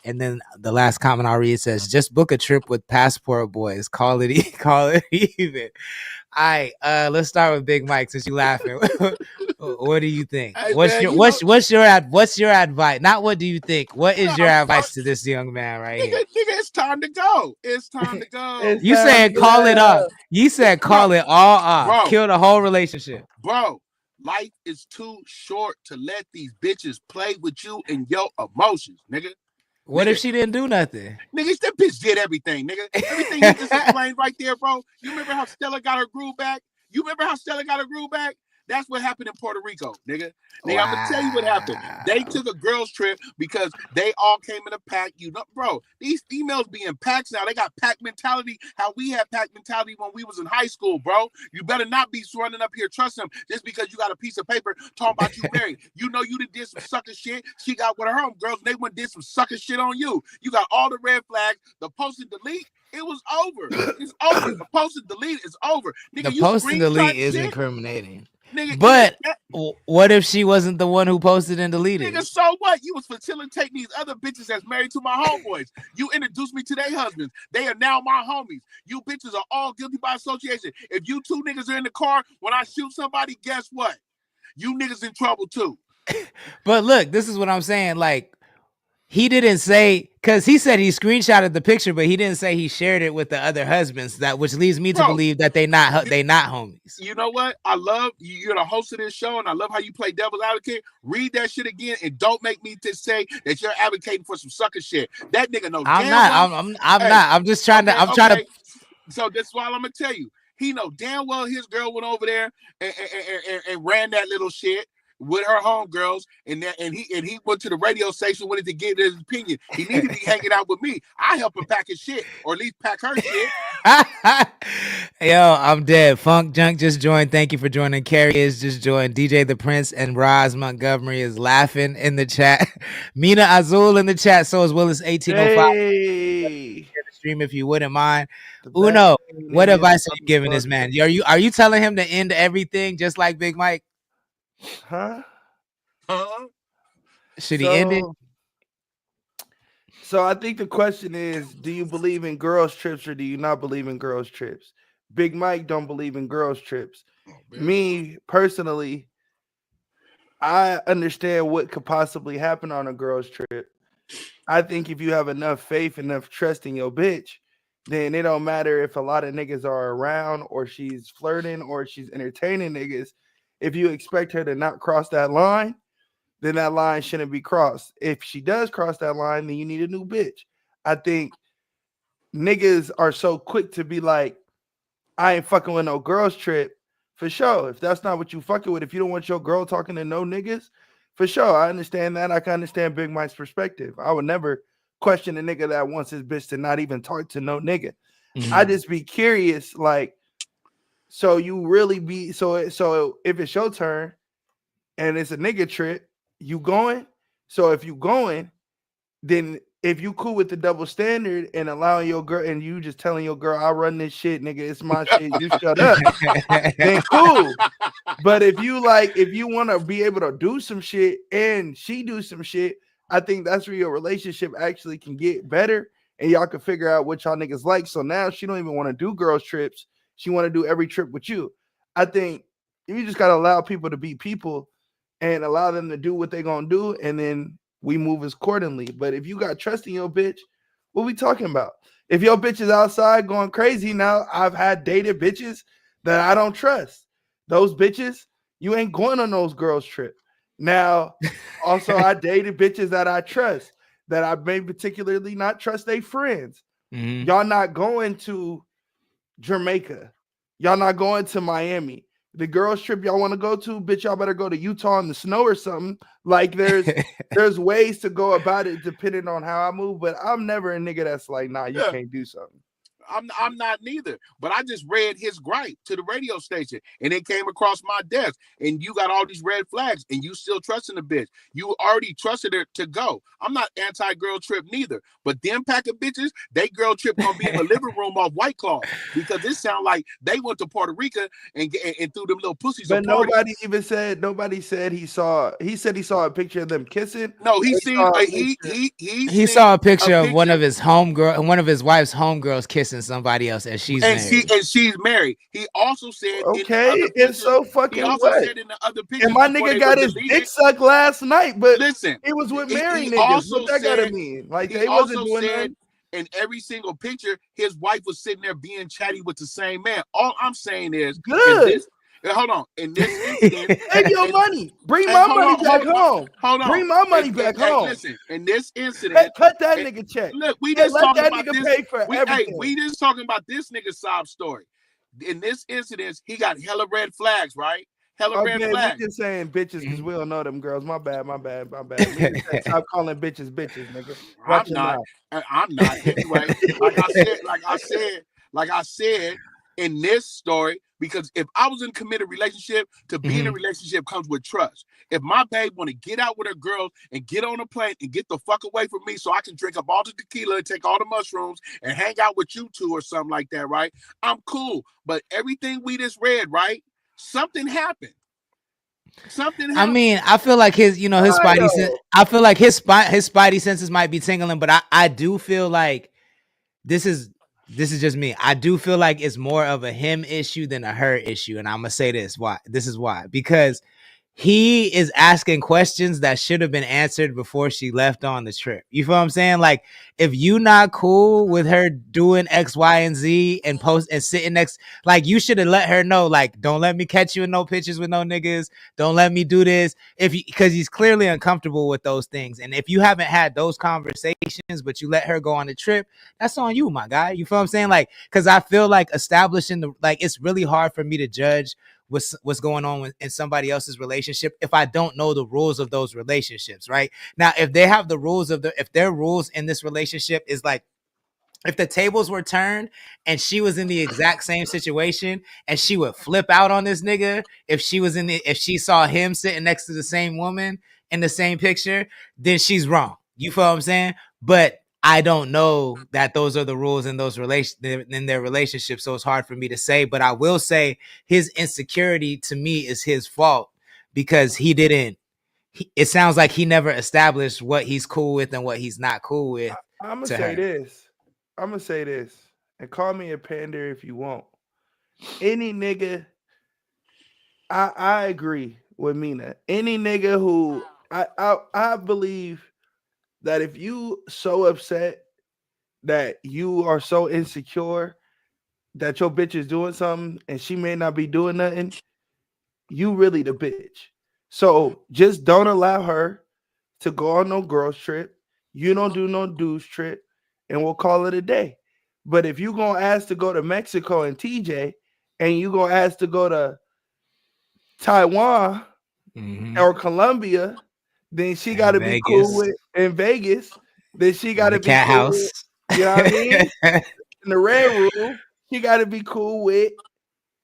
S4: And then the last comment I'll read says, just book a trip with Passport Boys. Call it even. All right, let's start with Big Mike since you laughing. What do you think?
S8: Hey,
S4: What's
S8: man,
S4: your advice? Not what do you think? What is your advice to this young man right here?
S8: Nigga, it's time to go. It's time to go.
S4: You said call it up. You said call it all off.
S8: Bro.
S4: Kill the whole relationship.
S8: Bro, life is too short to let these bitches play with you and your emotions, nigga.
S4: What if she didn't do nothing?
S8: Nigga, that bitch did everything, nigga. Everything you just explained right there, bro. You remember how Stella got her groove back? That's what happened in Puerto Rico, nigga. Nigga, I'm gonna tell you what happened. They took a girls' trip because they all came in a pack. You know, bro, these females be in packs now. They got pack mentality, how we had pack mentality when we was in high school, bro. You better not be running up here trust them just because you got a piece of paper talking about you married. You know you did some sucker shit. She got with her homegirls, and they went did some sucker shit on you. You got all the red flags, the post and delete. It was over. It's over. The post and delete is over. Nigga,
S4: The post and delete is
S8: shit.
S4: incriminating.
S8: Nigga,
S4: but what if she wasn't the one who posted and deleted?
S8: Nigga, so what? You was facilitating these other bitches that's married to my homeboys. You introduced me to their husbands. They are now my homies. You bitches are all guilty by association. If you two niggas are in the car, when I shoot somebody, guess what? You niggas in trouble too.
S4: But look, this is what I'm saying. Like, he didn't say, because he said he screenshotted the picture, but he didn't say he shared it with the other husbands. That which leads me to believe that they not homies.
S8: You know what? I love you. You're the host of this show, and I love how you play devil's advocate. Read that shit again, and don't make me to say that you're advocating for some sucker shit. That nigga know.
S4: I'm not. I'm not. I'm just trying to. I'm trying to.
S8: So that's why I'm gonna tell you. He know damn well his girl went over there and ran that little shit with her homegirls, and he went to the radio station wanted to give his opinion. He needed to be hanging out with me. I help him pack his shit, or at least pack her shit.
S4: Yo, I'm dead. Funk Junk just joined. Thank you for joining. Carrie is just joined. DJ The Prince and Roz Montgomery is laughing in the chat. Mina Azul in the chat. So as well as 1805. Hey. Stream if you wouldn't mind. Uno, what advice are you giving this man? Are you telling him to end everything just like Big Mike?
S7: Huh?
S4: Should he end it?
S7: So I think the question is, do you believe in girls' trips or do you not believe in girls' trips? Big Mike don't believe in girls trips. Me personally, I understand what could possibly happen on a girls trip. I think if you have enough faith, enough trust in your bitch, then it don't matter if a lot of niggas are around or she's flirting or she's entertaining niggas. If you expect her to not cross that line, then that line shouldn't be crossed. If she does cross that line, then you need a new bitch. I think niggas are so quick to be like, I ain't fucking with no girls trip. For sure. If that's not what you fucking with, if you don't want your girl talking to no niggas, for sure. I understand that. I can understand Big Mike's perspective. I would never question a nigga that wants his bitch to not even talk to no nigga. I just be curious, like, so you really be so if it's your turn and it's a nigga trip, you going? So if you going, then if you cool with the double standard and allowing your girl and you just telling your girl, I run this shit, nigga, it's my shit, you shut up, then cool. But if you want to be able to do some shit and she do some shit, I think that's where your relationship actually can get better and y'all can figure out what y'all niggas like. So now she don't even want to do girls trips. She want to do every trip with you. I think you just got to allow people to be people and allow them to do what they going to do. And then we move accordingly. But if you got trust in your bitch, what we talking about? If your bitch is outside going crazy, now I've had dated bitches that I don't trust. Those bitches, you ain't going on those girls' trip. Now, also, I dated bitches that I trust, that I may particularly not trust their friends. Y'all not going to Jamaica. Y'all not going to Miami. The girls trip y'all want to go to, bitch, y'all better go to Utah in the snow or something. Like there's ways to go about it depending on how I move, but I'm never a nigga that's like, nah, you can't do something.
S8: I'm not neither, but I just read his gripe to the radio station and it came across my desk and you got all these red flags and you still trusting the bitch. You already trusted her to go. I'm not anti-girl trip neither, but them pack of bitches, they girl trip gonna be in the living room off White Claw because this sound like they went to Puerto Rico and threw them little pussies.
S7: But nobody said he saw a picture of them kissing.
S8: No, he saw
S4: a picture of one of his wife's homegirls kissing somebody else, and she's
S8: married. He also said,
S7: okay, it's so fucking. He also
S8: said in the other picture,
S7: and my nigga got his dick sucked last night, but
S8: listen,
S7: it was with married niggas. What that gotta mean? Like they wasn't doing that.
S8: In every single picture, his wife was sitting there being chatty with the same man. All I'm saying is,
S7: good.
S8: Hold on. In this incident,
S7: take your money. Bring my money back home.
S8: Hold on.
S7: Bring my money back home.
S8: Listen, in this incident,
S7: cut that nigga check.
S8: Look, we just talking
S7: that
S8: about
S7: nigga
S8: this.
S7: Pay for everything.
S8: We just talking about this nigga's sob story. In this incident, he got hella red flags, right? Hella red flags.
S7: We just saying bitches because we don't know them girls. My bad. Stop calling bitches, nigga.
S8: I'm not. Anyway, like I said, in this story, because if I was in a committed relationship, to be in a relationship comes with trust. If my babe want to get out with her girls and get on a plane and get the fuck away from me so I can drink up all the tequila and take all the mushrooms and hang out with you two or something like that, right? I'm cool. But everything we just read, right? Something happened.
S4: I mean, I feel like his spidey senses might be tingling, but I do feel like this is just me. I do feel like it's more of a him issue than a her issue. And I'm going to say this. Why? This is why. Because he is asking questions that should have been answered before she left on the trip. You feel what I'm saying? Like, if you not cool with her doing X, Y, and Z and post and sitting next, like, you should have let her know, like, don't let me catch you in no pictures with no niggas. Don't let me do this. Because he's clearly uncomfortable with those things. And if you haven't had those conversations, but you let her go on the trip, that's on you, my guy. You feel what I'm saying? Like, because I feel like establishing it's really hard for me to judge what's going on in somebody else's relationship if I don't know the rules of those relationships, right? Now, if they have the rules if their rules in this relationship is like, if the tables were turned and she was in the exact same situation and she would flip out on this nigga if she saw him sitting next to the same woman in the same picture, then she's wrong. You feel what I'm saying? But I don't know that those are the rules in their relationship, so it's hard for me to say. But I will say his insecurity to me is his fault because it sounds like he never established what he's cool with and what he's not cool with.
S7: I'm gonna say this, and call me a pander if you want. any nigga, I agree with Mina. Any nigga who I believe that if you so upset that you are so insecure that your bitch is doing something and she may not be doing nothing, you really the bitch. So just don't allow her to go on no girls trip. You don't do no dudes trip, and we'll call it a day. But if you gonna ask to go to Mexico and TJ, and you gonna ask to go to Taiwan or Colombia, then she got to be cool
S4: Vegas.
S7: with in Vegas. Then she got
S4: Or
S7: to
S4: the
S7: be
S4: cat
S7: cool with,
S4: house.
S7: you know what I mean? In the red room, she got to be cool with.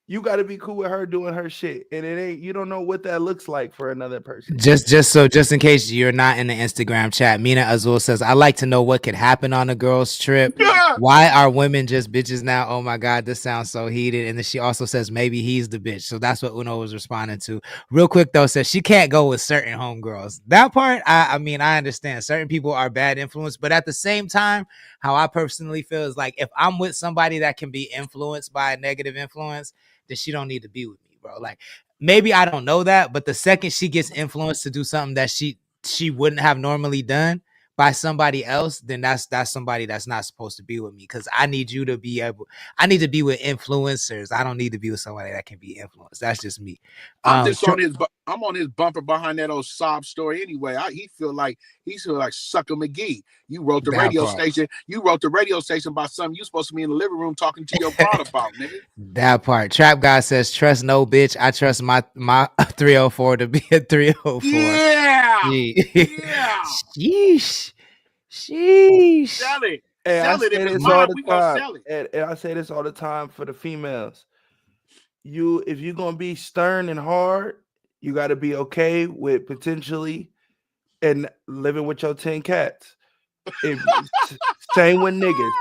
S7: You got to be cool with her doing her shit, and it ain't. You don't know what that looks like for another person.
S4: Just in case you're not in the Instagram chat, Mina Azul says, I like to know what could happen on a girl's trip. Why are women just bitches now? Oh my God, this sounds so heated. And then she also says maybe he's the bitch. So that's what Uno was responding to. Real quick though, says she can't go with certain homegirls. That part, I mean, I understand. Certain people are bad influence, but at the same time, how I personally feel is like if I'm with somebody that can be influenced by a negative influence, then she don't need to be with me, bro. Like maybe I don't know that, but the second she gets influenced to do something that she wouldn't have normally done by somebody else, then that's somebody that's not supposed to be with me. Because I need you to be able, I need to be with influencers. I don't need to be with somebody that can be influenced. That's just me.
S8: I'm just on his. I'm on his bumper behind that old sob story anyway. He feel like Sucker McGee. You wrote the radio station. You wrote the radio station about something you supposed to be in the living room talking to your broad about, nigga.
S4: That part. Trap guy says, "Trust no bitch. I trust my 304 to be a 304."
S8: Yeah.
S4: Yeah. Sheesh. Sheesh.
S8: Sell it.
S7: Hey,
S8: Sell it. If it's mine, we gonna sell it.
S7: And I say this all the time for the females. If you're gonna be stern and hard, you got to be okay with potentially and living with your 10 cats. Same with niggas.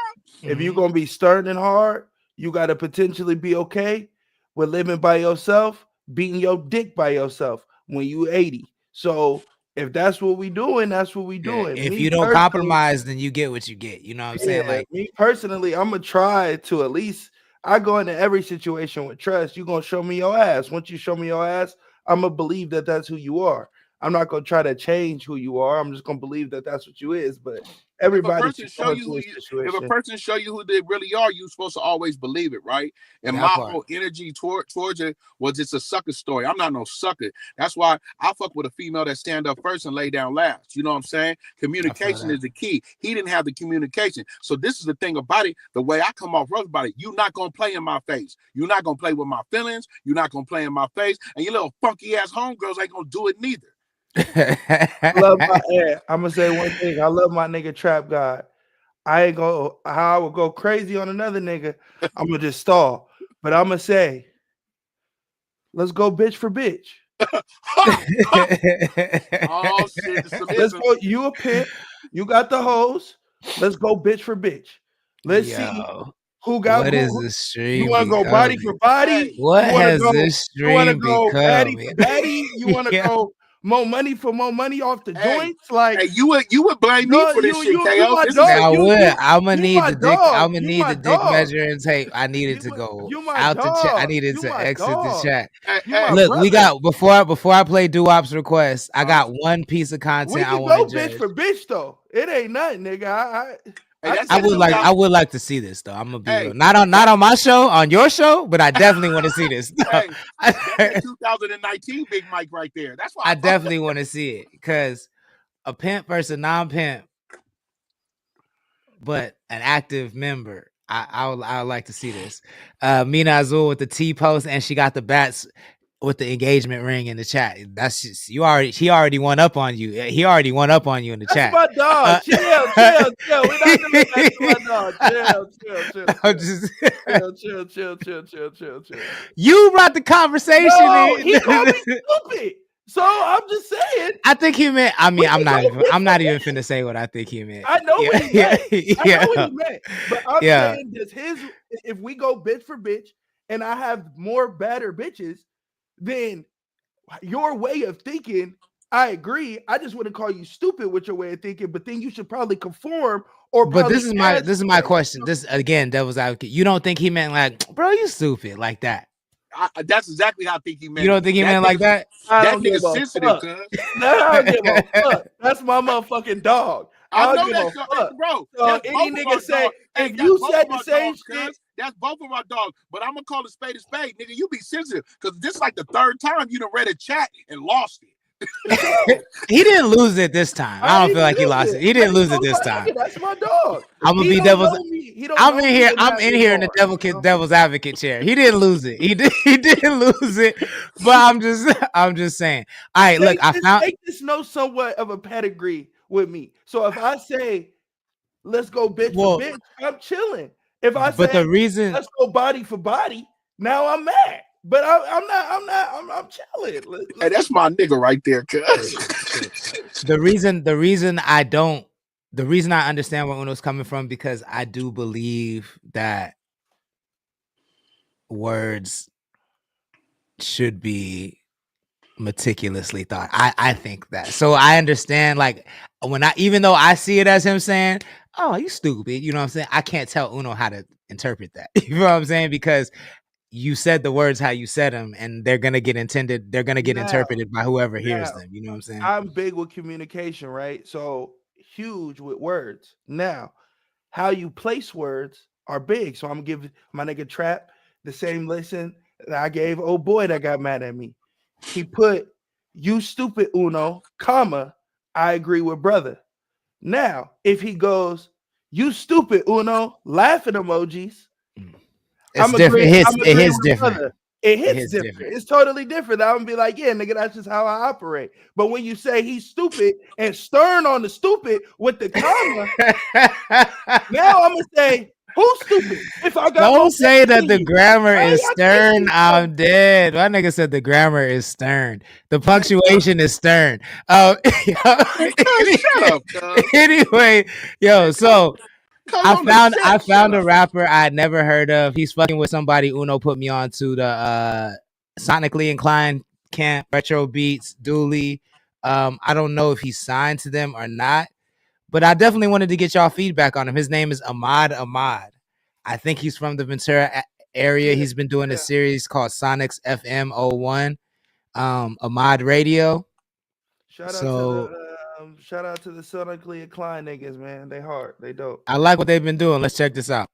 S7: If you're gonna be stern and hard, you got to potentially be okay with living by yourself, beating your dick by yourself when you 80. So if that's what we doing, that's what we doing.
S4: If you don't compromise, then you get what you get. You know what I'm saying? Like
S7: me personally, I'm gonna try to at least. I go into every situation with trust. You're gonna show me your ass. Once you show me your ass, I'm gonna believe that that's who you are. I'm not gonna try to change who you are. I'm just gonna believe that that's what you is. But everybody
S8: if a person show you who they really are, you're supposed to always believe it, right? And my whole energy towards it was it's a sucker story. I'm not no sucker. That's why I fuck with a female that stand up first and lay down last. You know what I'm saying? Communication is the key. He didn't have the communication. So this is the thing about it. The way I come off rough about it, you're not gonna play in my face. You're not gonna play with my feelings. You're not gonna play in my face. And your little funky ass homegirls ain't gonna do it neither.
S7: I'm gonna say one thing. I love my nigga Trap God. I ain't go how I would go crazy on another nigga. I'm gonna just stall. But I'm gonna say, let's go bitch for bitch.
S8: Oh shit!
S7: Let's go. You a pimp. You got the hose. Let's go bitch for bitch. Let's see who got
S4: what
S7: who.
S4: Is this stream?
S7: You want to go body for body?
S4: What has this stream
S7: You want to go
S4: become?
S7: baddie for baddie? You want to go more money for more money off the joints? Like
S8: you would blame me for this shit, KO.
S4: I'm gonna need the dick. I'm gonna need the dick measuring tape. I needed to go out the chat. I needed to exit the chat. Look, we got before I play Doo-Wop's request. I got one piece of content I want to
S7: judge. Bitch for bitch though. It ain't nothing, nigga.
S4: I would like to see this though. I'm gonna be real. Not on my show, on your show, but I definitely want to see this.
S8: That's 2019 Big Mike right there. That's why
S4: I definitely want to see it because a pimp versus non-pimp, but an active member. I would like to see this. Mina Azul with the T post, and she got the bats with the engagement ring in the chat. That's just he already won up on you. He already won up on you in the chat.
S7: My dog. Chill. We're not gonna back to my dog. Chill.
S4: You brought the conversation in.
S7: He called me stupid. So I'm just saying.
S4: I think he meant. I mean, I'm not even finna say what I think he meant.
S7: I know what he meant. I know what he meant. But I'm saying, if we go bitch for bitch, and I have more better bitches, then your way of thinking I agree. I just wouldn't call you stupid with your way of thinking, but then you should probably conform or
S4: But
S7: probably
S4: this is my question. This again, devil's advocate. You don't think he meant like, bro, you stupid like that?
S8: That's exactly how I think he meant.
S4: You don't think he meant like that?
S7: I
S8: That
S7: don't give
S8: nigga
S7: a
S8: sensitive,
S7: fuck.
S8: cuz.
S7: I don't give a fuck. That's my motherfucking dog. I
S8: I
S7: don't
S8: know
S7: give
S8: that,
S7: a fuck.
S8: bro.
S7: So
S8: That's
S7: any
S8: both of
S7: nigga
S8: our
S7: say
S8: dogs. Hey,
S7: if
S8: that's
S7: you
S8: both
S7: said
S8: of
S7: the
S8: our
S7: same
S8: dogs,
S7: shit,
S8: cuz. That's both of our dogs. But I'm gonna call a spade, nigga. You be sensitive, cause this is like the third time you done read a chat and lost it.
S4: He didn't lose it this time. I don't feel like he lost it. He didn't lose it this time.
S7: That's my dog.
S4: I'm gonna
S7: He
S4: be
S7: don't
S4: devil's.
S7: know me. He don't
S4: I'm
S7: know
S4: in
S7: me
S4: here. I'm
S7: that
S4: in here in the
S7: regard, you know?
S4: devil's advocate chair. He didn't lose it. He did. He didn't lose it. But I'm just saying. All right, look.
S7: Make this know somewhat of a pedigree with me. So if I say let's go bitch for bitch, I'm chilling. If I say
S4: the reason
S7: let's go body for body, now I'm mad. But I'm chilling.
S8: Hey, that's my nigga right there, cuz.
S4: the reason I understand where Uno's coming from, because I do believe that words should be meticulously thought. I think that. So I understand, like, when even though I see it as him saying, oh, you stupid, you know what I'm saying? I can't tell Uno how to interpret that. You know what I'm saying? Because you said the words how you said them, and they're gonna get interpreted by whoever hears them. You know what I'm saying?
S7: I'm big with communication, right? So huge with words. Now, how you place words are big. So I'm gonna give my nigga Trap the same lesson that I gave old boy that got mad at me. He put you stupid Uno, comma, I agree with brother. Now, if he goes, you stupid Uno, laughing emojis,
S4: It's different. It hits different.
S7: Brother. It hits different. It's totally different. I'm gonna be like, yeah, nigga, that's just how I operate. But when you say he's stupid and stern on the stupid with the comma, now I'm gonna say, who's stupid? If I got
S4: don't say that the grammar is stern, I'm dead. My nigga said the grammar is stern. The punctuation is stern.
S8: Shut up, cuz.
S4: Anyway, yo, so I found a rapper I'd never heard of. He's fucking with somebody Uno put me on to the sonically inclined camp, retro beats, Dooley. I don't know if he's signed to them or not, but I definitely wanted to get y'all feedback on him. His name is Ahmad. I think he's from the Ventura area. He's been doing a series called Sonics FM 01, Ahmad Radio.
S7: Shout out to the sonically inclined niggas, man. They hard. They dope.
S4: I like what they've been doing. Let's check this out.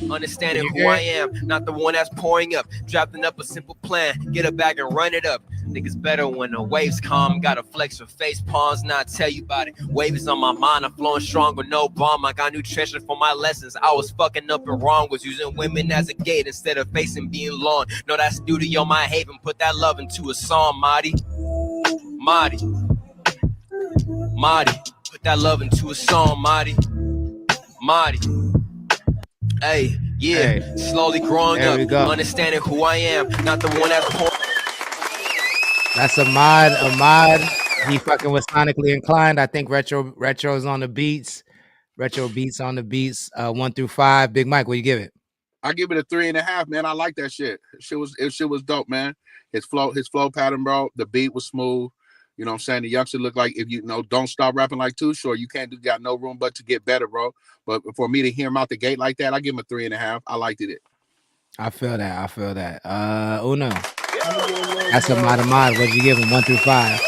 S11: Understanding who I am, not the one that's pouring up. Drafting up a simple plan, get a bag and run it up. Niggas better when the waves come. Gotta flex your face palms, not tell you about it. Waves on my mind, I'm flowing strong with no bomb. I got nutrition for my lessons. I was fucking up and wrong, was using women as a gate instead of facing being long. No, that's studio my haven. Put that love into a song, Marty. Put that love into a song, Marty. Hey, yeah, hey. Slowly growing up, understanding who I am, not the one that's poor.
S4: That's Ahmad. He fucking was sonically inclined. I think retro's on the beats. Retro beats on the beats. 1 through 5. Big Mike, what you give it?
S8: I give it a 3.5, man. I like that shit. Shit was dope, man. His flow pattern, bro. The beat was smooth. You know what I'm saying? The youngster look like, if you know, don't stop rapping like Too Short. You got no room but to get better, bro. But for me to hear him out the gate like that, I give him a 3.5. I liked it.
S4: I feel that. Uno. That's Ahmad. What'd you give him? 1 through 5.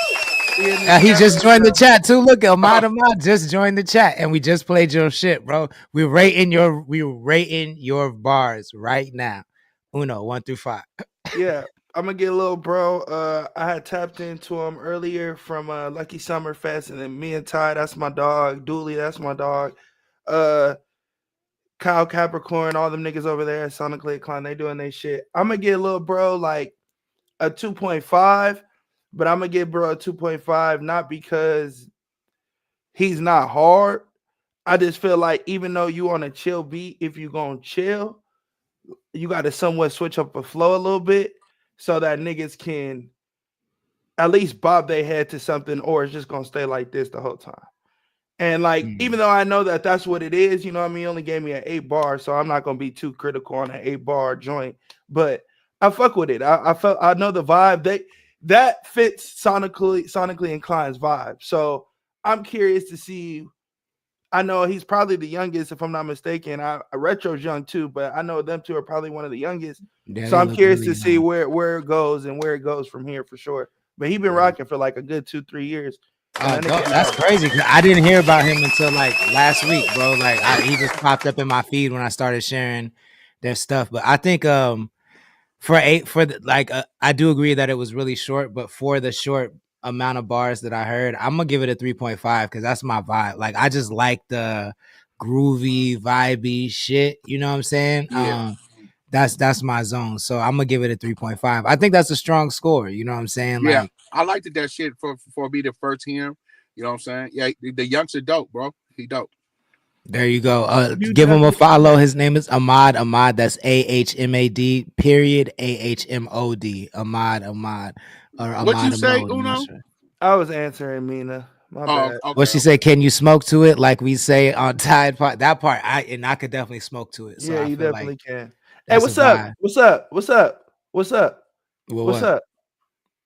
S4: He just joined the chat too. Look, Ahmad just joined the chat, and we just played your shit, bro. We're rating your bars right now. Uno, 1 through 5.
S7: Yeah. I'm gonna get a little bro. I had tapped into him earlier from Lucky Summer Fest, and then me and Ty, that's my dog. Dooley, that's my dog. Kyle Capricorn, all them niggas over there at Sonically Inclined, they doing their shit. I'm gonna get a little bro like a 2.5, but I'm gonna give bro a 2.5 not because he's not hard. I just feel like even though you on a chill beat, if you gonna chill, you got to somewhat switch up the flow a little bit, so that niggas can at least bob their head to something, or it's just going to stay like this the whole time. And like, even though I know that that's what it is, you know what I mean? He only gave me an 8 bar, so I'm not going to be too critical on an 8 bar joint, but I fuck with it. I know the vibe. that fits sonically inclined's vibe. So I'm curious to see. I know he's probably the youngest, if I'm not mistaken. Retro's young too, but I know them two are probably one of the youngest.
S4: Yeah,
S7: so I'm curious
S4: really
S7: to see where it goes and where it goes from here for sure. But he's been rocking for like a good 2-3 years.
S4: That's crazy. I didn't hear about him until like last week, bro. Like he just popped up in my feed when I started sharing their stuff. But I think I do agree that it was really short, but for the short amount of bars that I heard, I'm gonna give it a 3.5 because that's my vibe. Like I just like the groovy, vibey shit. You know what I'm saying?
S8: Yeah.
S4: That's my zone. So I'm gonna give it a 3.5. I think that's a strong score. You know what I'm saying?
S8: Yeah,
S4: like,
S8: I liked that shit for me the first him. You know what I'm saying? Yeah, the youngster dope, bro. He dope.
S4: There you go. Give him a follow. His name is Ahmad. Ahmad. That's AHMAD. Period. AHMOD. Ahmad. Or Ahmad.
S8: What you say,
S4: Ahmad,
S8: Uno?
S7: I was answering Mina. My bad.
S8: Okay,
S4: what she say? Can you smoke to it? Like we say on Tide Pod. That part, I could definitely smoke to it. So
S7: yeah,
S4: I
S7: you
S4: feel
S7: definitely
S4: like
S7: can. Hey, what's up? What's up? What's up? What's up? What's up?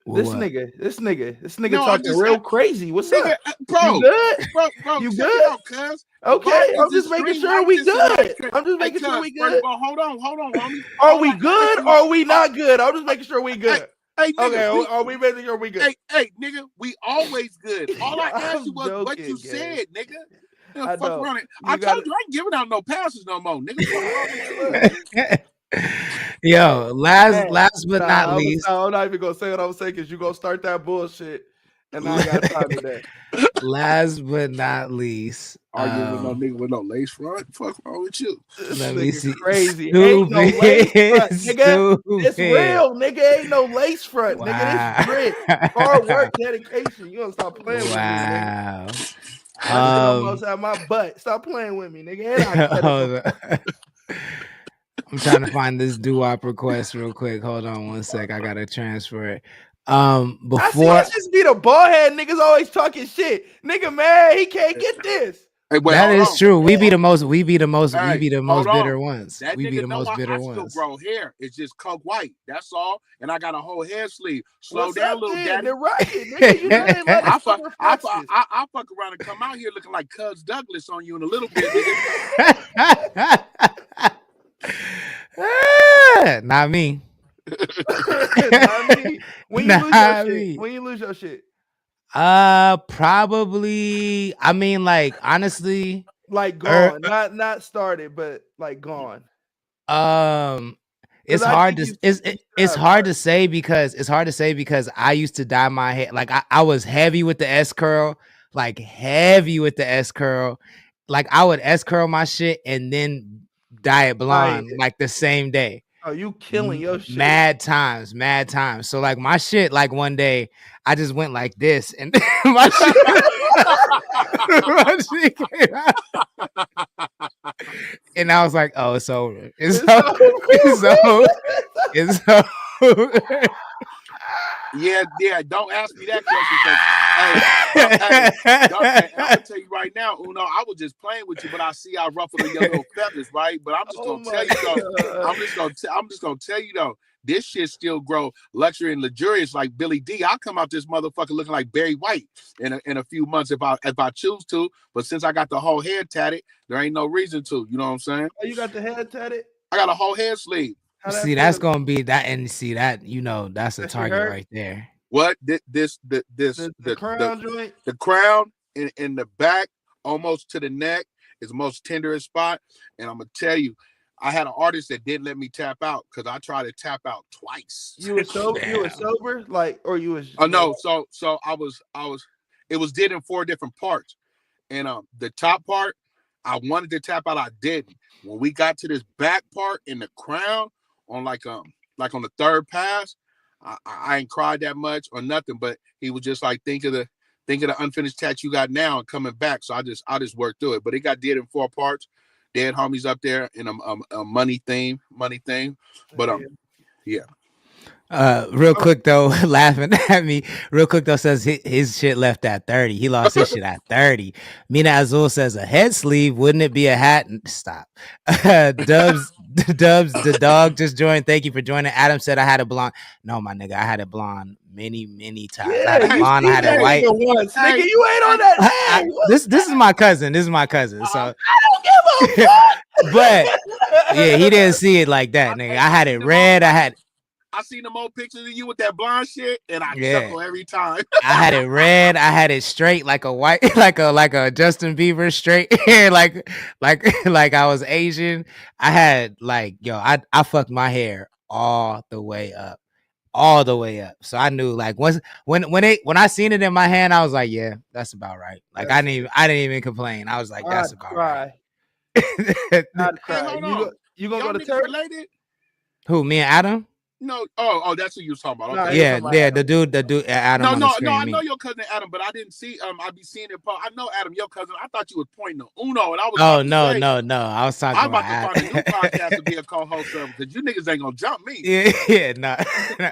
S7: This nigga
S8: No,
S7: talking real crazy. What's up,
S8: bro?
S7: You good?
S8: Bro,
S7: You
S8: check
S7: good?
S8: it out, cuz.
S7: Okay, I'm just making sure we good. I'm just making sure we good.
S8: Hold on, homie.
S7: Are we good or are we not good? I'm just making sure we good.
S8: Hey, nigga,
S7: okay, are we making sure we good?
S8: Hey, nigga, we always good. All I asked you was what you said, nigga. Fuck around it. I told you I ain't giving out no passes no more, nigga.
S4: Yo, last but not least,
S7: I'm not even gonna say what I'm saying because you gonna start that bullshit, and I got time to that.
S4: Last but not least,
S8: arguing with no nigga with no lace front. Fuck wrong with you?
S4: Let me see.
S7: Crazy. Ain't no lace front, nigga. It's real, nigga. Ain't no lace front, nigga. This grit, hard work, dedication. You gonna stop playing with me, nigga. I almost have my butt. Stop playing with me, nigga.
S4: I'm trying to find this doo-wop request real quick. Hold on one sec. I gotta transfer it. Before
S7: I just be the bald head niggas always talking shit. Nigga, man, he can't get this.
S8: Hey, wait,
S4: that is true. We be the most
S8: hey,
S4: bitter ones.
S8: That
S4: we be the most bitter
S8: I
S4: ones.
S8: still grow hair. It's just coke white. That's all. And I got a whole hair sleeve. Slow down, little daddy.
S7: They're right. Nigga, you know they let
S8: I fuck around and come out here looking like Cuz Douglas on you in a little bit.
S4: Not me.
S7: Not me. When you lose your shit?
S4: Probably. I mean, like honestly,
S7: like gone, not started, but like gone.
S4: It's hard to it's hard to say because I used to dye my hair. Like I was heavy with the S curl, like I would S curl my shit and then dye it blonde like the same day.
S7: Oh, you killing your shit.
S4: Mad times. So like my shit, like one day I just went like this and my shit came out. And I was like, oh, it's over. It's over.
S8: Yeah, don't ask me that question. I'm gonna tell you right now, Uno, I was just playing with you, but I see I ruffled your little feathers, right? But I'm just gonna tell you though. I'm just gonna tell you though. This shit still grow luxury and luxurious like Billy D. I'll come out this motherfucker looking like Barry White in a few months if I choose to. But since I got the whole head tatted, there ain't no reason to. You know what I'm saying?
S7: Oh, you got the head tatted?
S8: I got a whole head sleeve.
S4: See, that's gonna be that, and see that that's a target right there.
S8: What the
S7: crown joint,
S8: the crown in the back, almost to the neck, is the most tenderest spot. And I'm gonna tell you, I had an artist that didn't let me tap out because I tried to tap out twice.
S7: You were sober? You were sober, like, or you was?
S8: Oh no, so I was. It was did in 4 different parts, and the top part I wanted to tap out, I didn't. When we got to this back part in the crown, on like on the 3rd pass, I ain't cried that much or nothing, but he was just like, think of the unfinished tattoo you got now and coming back. So I just worked through it, but it got did in 4 parts. Dead homies up there in a money thing, but yeah.
S4: Real quick though, laughing at me. Real quick though, says his shit left at 30. He lost his shit at Mina Azul says a head sleeve. Wouldn't it be a hat? Stop. Dubs, the dog just joined. Thank you for joining. Adam said I had a blonde. No, my nigga, I had a blonde many times. I had a blonde, I had a white.
S7: Once. Nigga, you ain't on that.
S4: This is my cousin. This is my cousin. So
S7: I don't give a fuck.
S4: but yeah, he didn't see it like that, nigga. I had it red.
S8: I seen them old pictures of you with that blonde shit, and I chuckle every time.
S4: I had it red. I had it straight, like a white, like a Justin Bieber straight hair, like I was Asian. I had I fucked my hair all the way up. So I knew when I seen it in my hand, I was like, yeah, that's about right. Like I didn't even complain. I was like, that's about right.
S7: I'd cry. You gonna go to Turk?
S4: Who? Me and Adam?
S8: No, that's who you was talking about.
S4: Okay. Yeah, the dude, Adam.
S8: No, I know your cousin Adam, but I didn't see. I be seeing it. I know Adam, your cousin. I thought you was pointing to Uno, and I was.
S4: Oh no! I was talking.
S8: I'm about to find a new podcast to be a co-host of because you niggas ain't gonna jump me.
S4: Yeah, no. All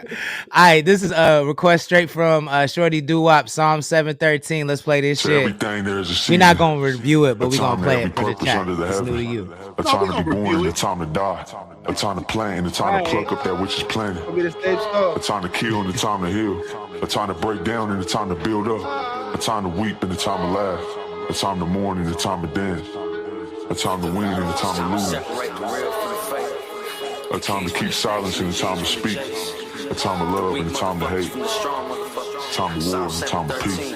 S4: right, this is a request straight from Shorty Doo-Wop, Psalm 7:13. Let's play this shit. We're not gonna review it, but we're gonna play it for the chat. It's new to you.
S12: A time to be born and a time to die. A time to plant and a time to pluck up that which is planted. A time to kill and a time to heal. A time to break down and a time to build up. A time to weep and a time to laugh. A time to mourn and a time to dance. A time to win and a time to lose. A time to keep silence and a time to speak. A time to love and a time to hate. A time to war and a time to peace.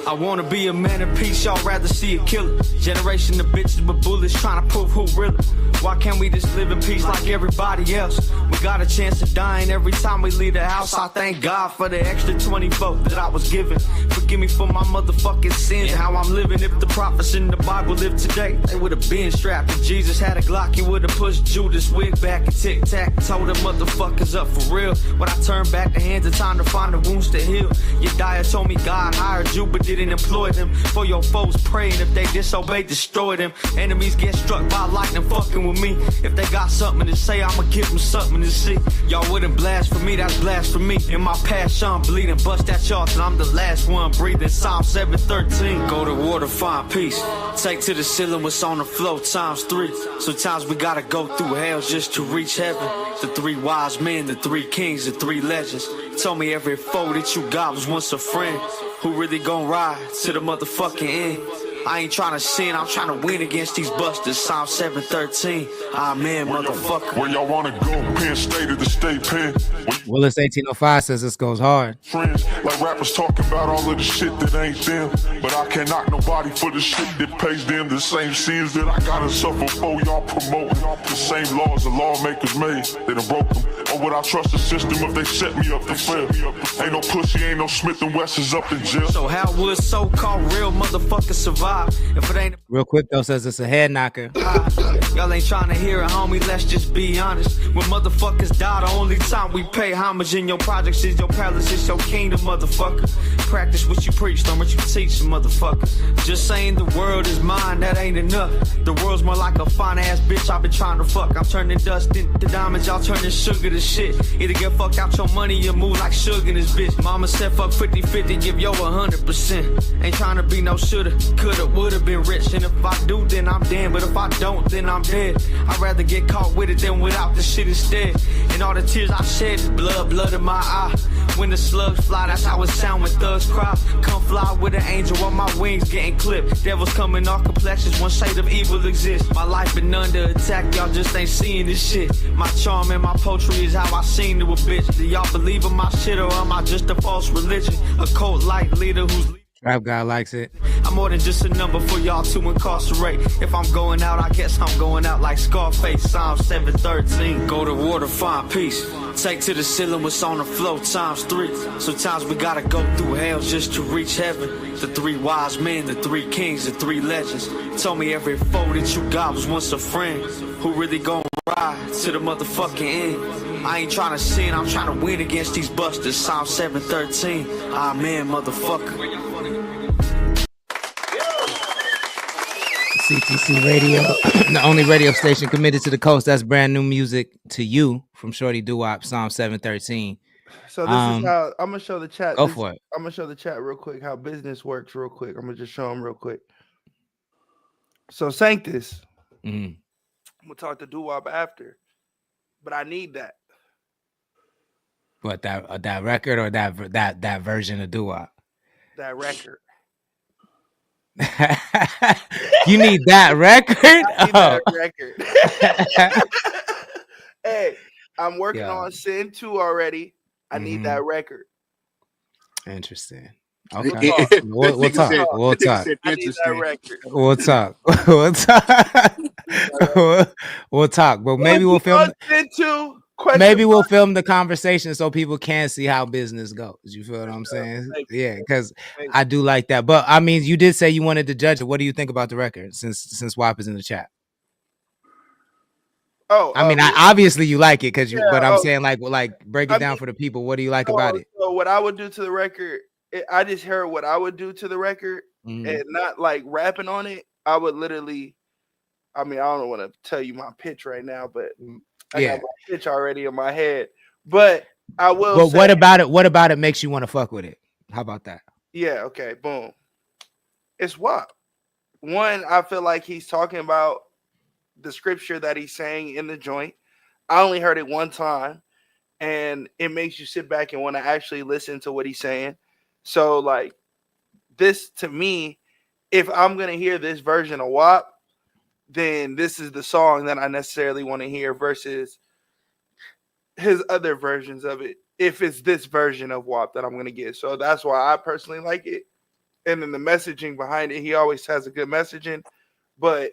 S3: I wanna be a man of peace, y'all rather see a killer. Generation of bitches with bullets trying to prove who really. Why can't we just live in peace like everybody else? We got a chance of dying every time we leave the house. I thank God for the extra 24 that I was given. Forgive me for my motherfucking sins, how I'm living. If the prophets in the Bible lived today, they would have been strapped. If Jesus had a Glock, he would have pushed Judas' wig back and tic-tac. Told them motherfuckers up for real. When I turned back the hands, it's time to find the wounds to heal. Yediah told me God hired you, but didn't employ them. For your foes praying, if they disobey, destroy them. Enemies get struck by lightning fucking with me. If they got something to say, I'ma give them something to see. Y'all wouldn't blasphemy, that's blasphemy. In my past, I'm bleeding, bust at y'all till I'm the last one breathing. Psalm 7:13. Go to water, find peace. Take to the ceiling what's on the floor, times 3. Sometimes we gotta go through hell just to reach heaven. The 3 wise men, the 3 kings, the 3 legends. Told me every foe that you got was once a friend. Who really gon' ride to the motherfucking end? I ain't tryna sin, I'm tryna win against these busters. Psalm 7:13. Amen, motherfucker.
S12: Where y'all wanna go? Penn State or the state pen?
S4: Willis 1805 says this goes hard.
S12: Friends, like rappers talking about all of the shit that ain't them. But I can't knock nobody for the shit that pays them. The same sins that I gotta suffer for, y'all promoting. The same laws the lawmakers made, they done broke them. Or would I trust the system if they set me up to fail? Ain't no pussy, ain't no Smith and Wessons up in jail.
S3: So how would so-called real motherfuckers survive if it ain't?
S4: Real quick though, says it's a head knocker.
S3: Y'all ain't trying to hear it, homie, let's just be honest. When motherfuckers die, the only time we pay homage in your projects is your palace, is your kingdom, motherfucker. Practice what you preach, don't what you teach, motherfucker. Just saying the world is mine, that ain't enough. The world's more like a fine ass bitch I've been trying to fuck. I'm turning dust into diamonds, y'all turning sugar to shit. Either get fucked out your money or move like sugar in this bitch. Mama said fuck 50-50, give yo 100%. Ain't trying to be no shoulda, coulda, woulda been rich. And if I do, then I'm damned. But if I don't, then I'm dead. I'd rather get caught with it than without the shit instead. And all the tears I shed is blood in my eye. When the slugs fly, that's how it sound when thugs cry. Come fly with an angel on my wings getting clipped. Devils coming off complexions, one shade of evil exists. My life been under attack, y'all just ain't seeing this shit. My charm and my poetry is how I sing to a bitch. Do y'all believe in my shit or am I just a false religion? A cult-like leader who's...
S4: Rap guy likes it.
S3: I'm more than just a number for y'all to incarcerate. If I'm going out, I guess I'm going out like Scarface. Psalm 7:13. Go to water, find peace. Take to the ceiling what's on the floor, times 3. Sometimes we gotta go through hell just to reach heaven. The 3 wise men, the 3 kings, the 3 legends. Told me every foe that you got was once a friend. Who really gon' ride to the motherfucking end? I ain't tryna sin, I'm tryna win against these busters. Psalm 7:13. Amen, motherfucker.
S4: CTC Radio, the only radio station committed to the coast. That's brand new music to you from Shorty Doo-Wop, Psalm 7:13.
S7: So this is how I'm gonna show the chat.
S4: Go for it.
S7: I'm gonna show the chat real quick how business works real quick. I'm gonna just show them real quick. So Sanctus, I'm gonna talk to Doo-Wop after. but I need that.
S4: What, that record or that version of doo-wop?
S7: That record.
S4: You need that record?
S7: I need that record. Hey, I'm working
S4: Yeah.
S7: on Sin 2 already. I need that record.
S4: Interesting.
S7: We'll
S4: Okay.
S7: talk.
S4: We'll talk. We'll talk.
S7: I need that record.
S4: We'll talk. We'll talk. We'll talk. But maybe we'll film.
S7: Sin 2.
S4: Maybe we'll film the conversation so people can see how business goes. You feel what I'm saying? Yeah, because I do like that. But I mean, you did say you wanted to judge it. What do you think about the record? Since WAP is in the chat.
S7: Oh,
S4: I mean, obviously you like it because you.
S7: Yeah,
S4: but I'm saying like break it down
S7: mean,
S4: for the people. What do you like about it?
S7: So what I would do to the record, I just heard what I would do to the record, and not like rapping on it. I would literally. I mean, I don't want to tell you my pitch right now, but I got my pitch already in my head. But I will.
S4: But what about it? What about it makes you want to fuck with it? How about that?
S7: Yeah. Okay. Boom. It's WAP. One, I feel like he's talking about the scripture that he's saying in the joint. I only heard it one time, and it makes you sit back and want to actually listen to what he's saying. So, like, this to me, if I'm gonna hear this version of WAP, then this is the song that I necessarily want to hear versus his other versions of it. If it's this version of WAP that I'm going to get. So that's why I personally like it. And then the messaging behind it, he always has a good messaging. But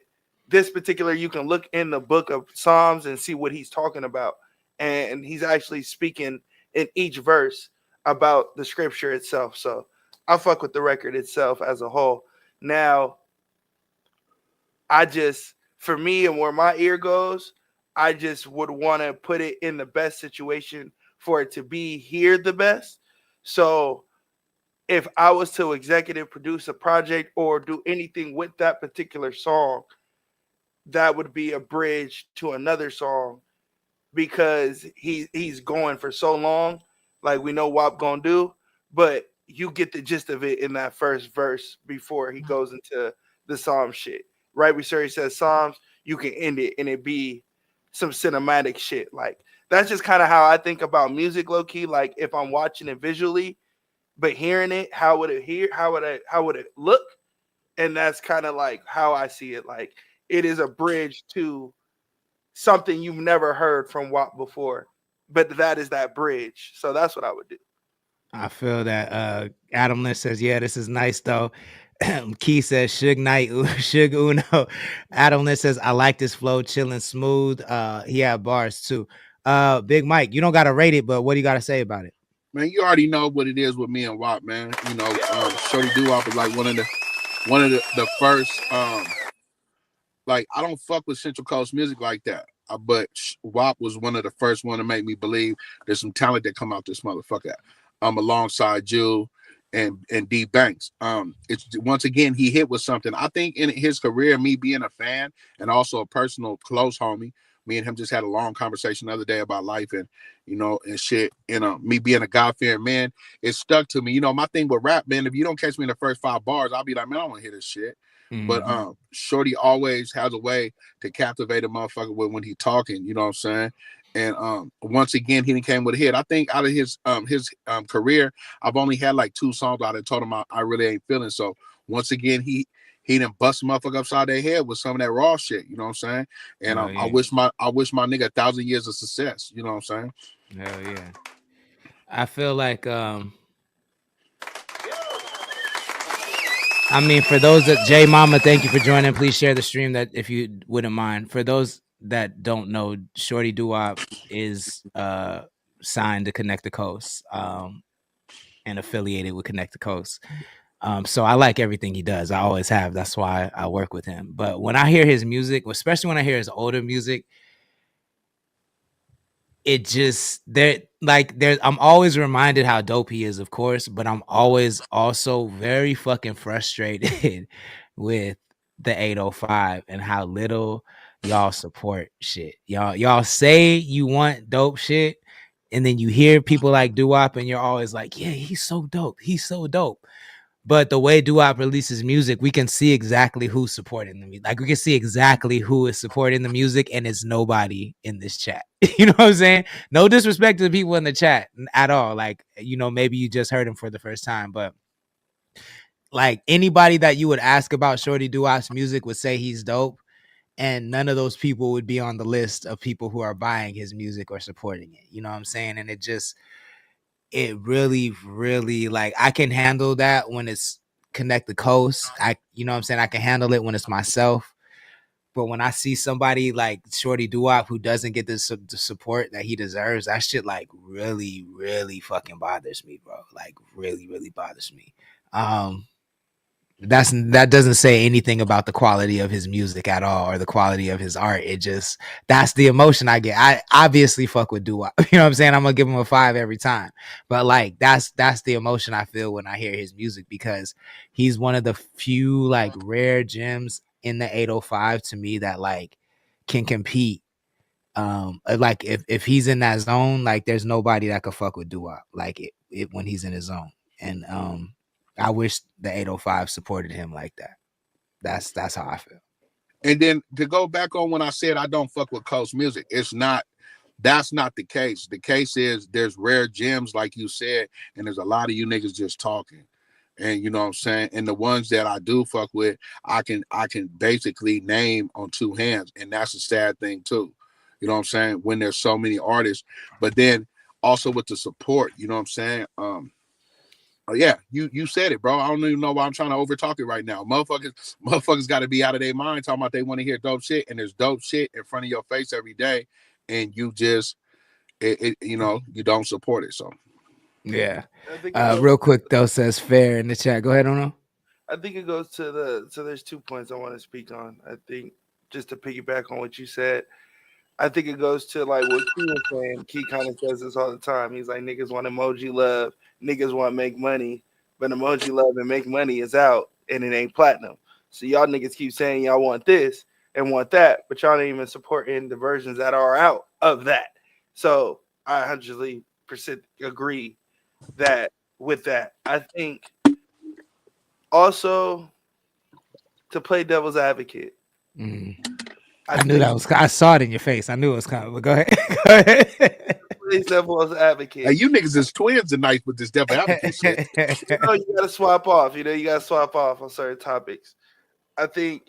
S7: this particular, you can look in the book of Psalms and see what he's talking about. And he's actually speaking in each verse about the scripture itself. So I fuck with the record itself as a whole. Now, for me and where my ear goes, I just would want to put it in the best situation for it to be here the best. So if I was to executive produce a project or do anything with that particular song, that would be a bridge to another song because he's going for so long, like we know WAP gonna do, but you get the gist of it in that first verse before he goes into the Psalm shit. Right before he says Psalms, you can end it and it be some cinematic shit. Like that's just kind of how I think about music, low key. Like if I'm watching it visually, but hearing it, how would it look? And that's kind of like how I see it. Like it is a bridge to something you've never heard from WAP before, but that is that bridge. So that's what I would do.
S4: I feel that. Adam Lynch says, "Yeah, this is nice though." Key says, "Suge Knight, Suge Uno." Adam Lynch says, "I like this flow, chilling smooth." He had bars too. Big Mike, you don't gotta rate it, but what do you gotta say about it?
S8: Man, you already know what it is with me and WAP, man. You know, Shorty Doo-Wop is like one of the first. Like I don't fuck with Central Coast music like that, but WAP was one of the first one to make me believe there's some talent that come out this motherfucker. Alongside Jill and D Banks. It's once again he hit with something. I think in his career, me being a fan and also a personal close homie, me and him just had a long conversation the other day about life and and shit. Me being a God-fearing man, it stuck to me. My thing with rap, man, if you don't catch me in the first 5 bars, I'll be like, man, I don't want to hear this shit. Mm-hmm. But Shorty always has a way to captivate a motherfucker when he talking, you know what I'm saying? And once again, he came with a hit. I think out of his career, I've only had like 2 songs out and told him I really ain't feeling. So once again, he done bust a motherfucker upside their head with some of that raw shit. You know what I'm saying? And I wish my nigga 1,000 years of success. You know what I'm saying?
S4: Hell yeah. I feel like I mean, for those that J Mama, thank you for joining. Please share the stream that if you wouldn't mind. For those that don't know, Shorty Doo-Wop is signed to Connect the Coast and affiliated with Connect the Coast. So I like everything he does. I always have. That's why I work with him. But when I hear his music, especially when I hear his older music, it just I'm always reminded how dope he is, of course, but I'm always also very fucking frustrated with the 805 and how little y'all support shit. Y'all say you want dope shit, and then you hear people like Doo-Wop and you're always like, yeah, he's so dope. He's so dope. But the way Doo-Wop releases music, we can see exactly who's supporting the music. Like, we can see exactly who is supporting the music, and it's nobody in this chat. You know what I'm saying? No disrespect to the people in the chat at all. Like, you know, maybe you just heard him for the first time, but like anybody that you would ask about Shorty Doo-Wop's music would say he's dope, and none of those people would be on the list of people who are buying his music or supporting it. You know what I'm saying? And it really, really, like, I can handle that when it's Connect the Coast. You know what I'm saying? I can handle it when it's myself. But when I see somebody like Shorty Doo-Wop who doesn't get the support that he deserves, that shit like really, really fucking bothers me, bro. Like really, really bothers me. That doesn't say anything about the quality of his music at all or the quality of his art. It just, that's the emotion I get. I obviously fuck with Doo-Wop. You know what I'm saying? I'm gonna give him a 5 every time. But like that's the emotion I feel when I hear his music, because he's one of the few like rare gems in the 805 to me that like can compete. Like if he's in that zone, like there's nobody that could fuck with Doo-Wop like it when he's in his zone. And I wish the 805 supported him like that. That's how I feel.
S8: And then to go back on when I said I don't fuck with Coast music, that's not the case. The case is there's rare gems, like you said, and there's a lot of you niggas just talking. And you know what I'm saying? And the ones that I do fuck with, I can basically name on 2 hands. And that's a sad thing too. You know what I'm saying? When there's so many artists, but then also with the support, you know what I'm saying? Yeah, you said it, bro. I don't even know why I'm trying to overtalk it right now. Motherfuckers got to be out of their mind talking about they want to hear dope shit, and there's dope shit in front of your face every day, and you just you know, you don't support it. So
S4: yeah. Real quick though, says fair in the chat. Go ahead, Ono.
S7: I think it goes to there's 2 points I want to speak on. I think just to piggyback on what you said, I think it goes to like what Key was saying. Key kind of says this all the time. He's like, niggas want emoji love, niggas want to make money, but emoji love and make money is out and it ain't platinum. So y'all niggas keep saying y'all want this and want that, but y'all ain't even supporting the versions that are out of that. So I 100% agree that with that. I think also to play devil's advocate.
S4: I knew that was. I saw it in your face. I knew it was coming. But go ahead. Go ahead.
S7: Devil's advocate.
S8: Hey, you niggas is twins tonight with this devil advocate shit.
S7: You know, you gotta swap off. You know, you gotta swap off on certain topics. I think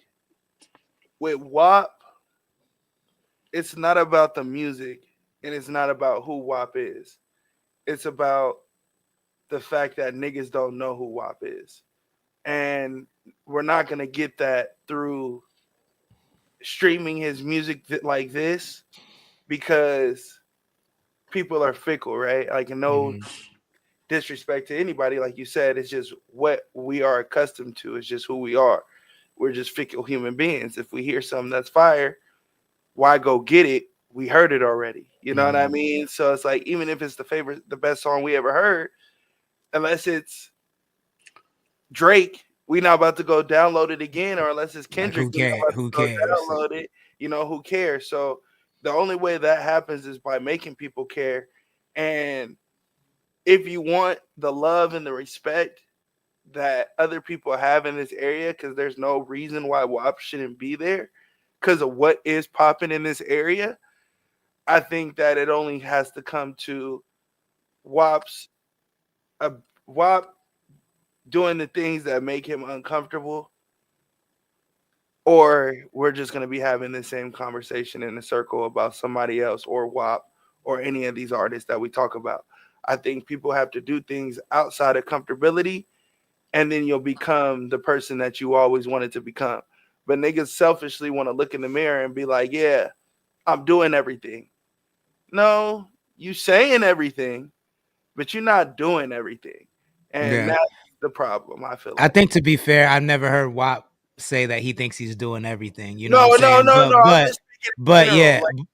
S7: with WAP, it's not about the music and it's not about who WAP is. It's about the fact that niggas don't know who WAP is. And we're not gonna get that through streaming his music like this, because people are fickle, right? Like, no disrespect to anybody, like you said, it's just what we are accustomed to. It's just who we are. We're just fickle human beings. If we hear something that's fire, why go get it? We heard it already. You know what I mean? So it's like, even if it's the best song we ever heard, unless it's Drake, we not about to go download it again, or unless it's Kendrick,
S4: like, who cares?
S7: Download it. You know, who cares? So the only way that happens is by making people care. And if you want the love and the respect that other people have in this area, because there's no reason why WAP shouldn't be there because of what is popping in this area, I think that it only has to come to WAP doing the things that make him uncomfortable, or we're just going to be having the same conversation in a circle about somebody else or WAP or any of these artists that we talk about. I think people have to do things outside of comfortability, and then you'll become the person that you always wanted to become. But niggas selfishly want to look in the mirror and be like, yeah, I'm doing everything. No, you saying everything, but you're not doing everything. And that's the problem, I feel like.
S4: I think, to be fair, I've never heard WAP say that he thinks he's doing everything. You know what I'm saying? But yeah, like,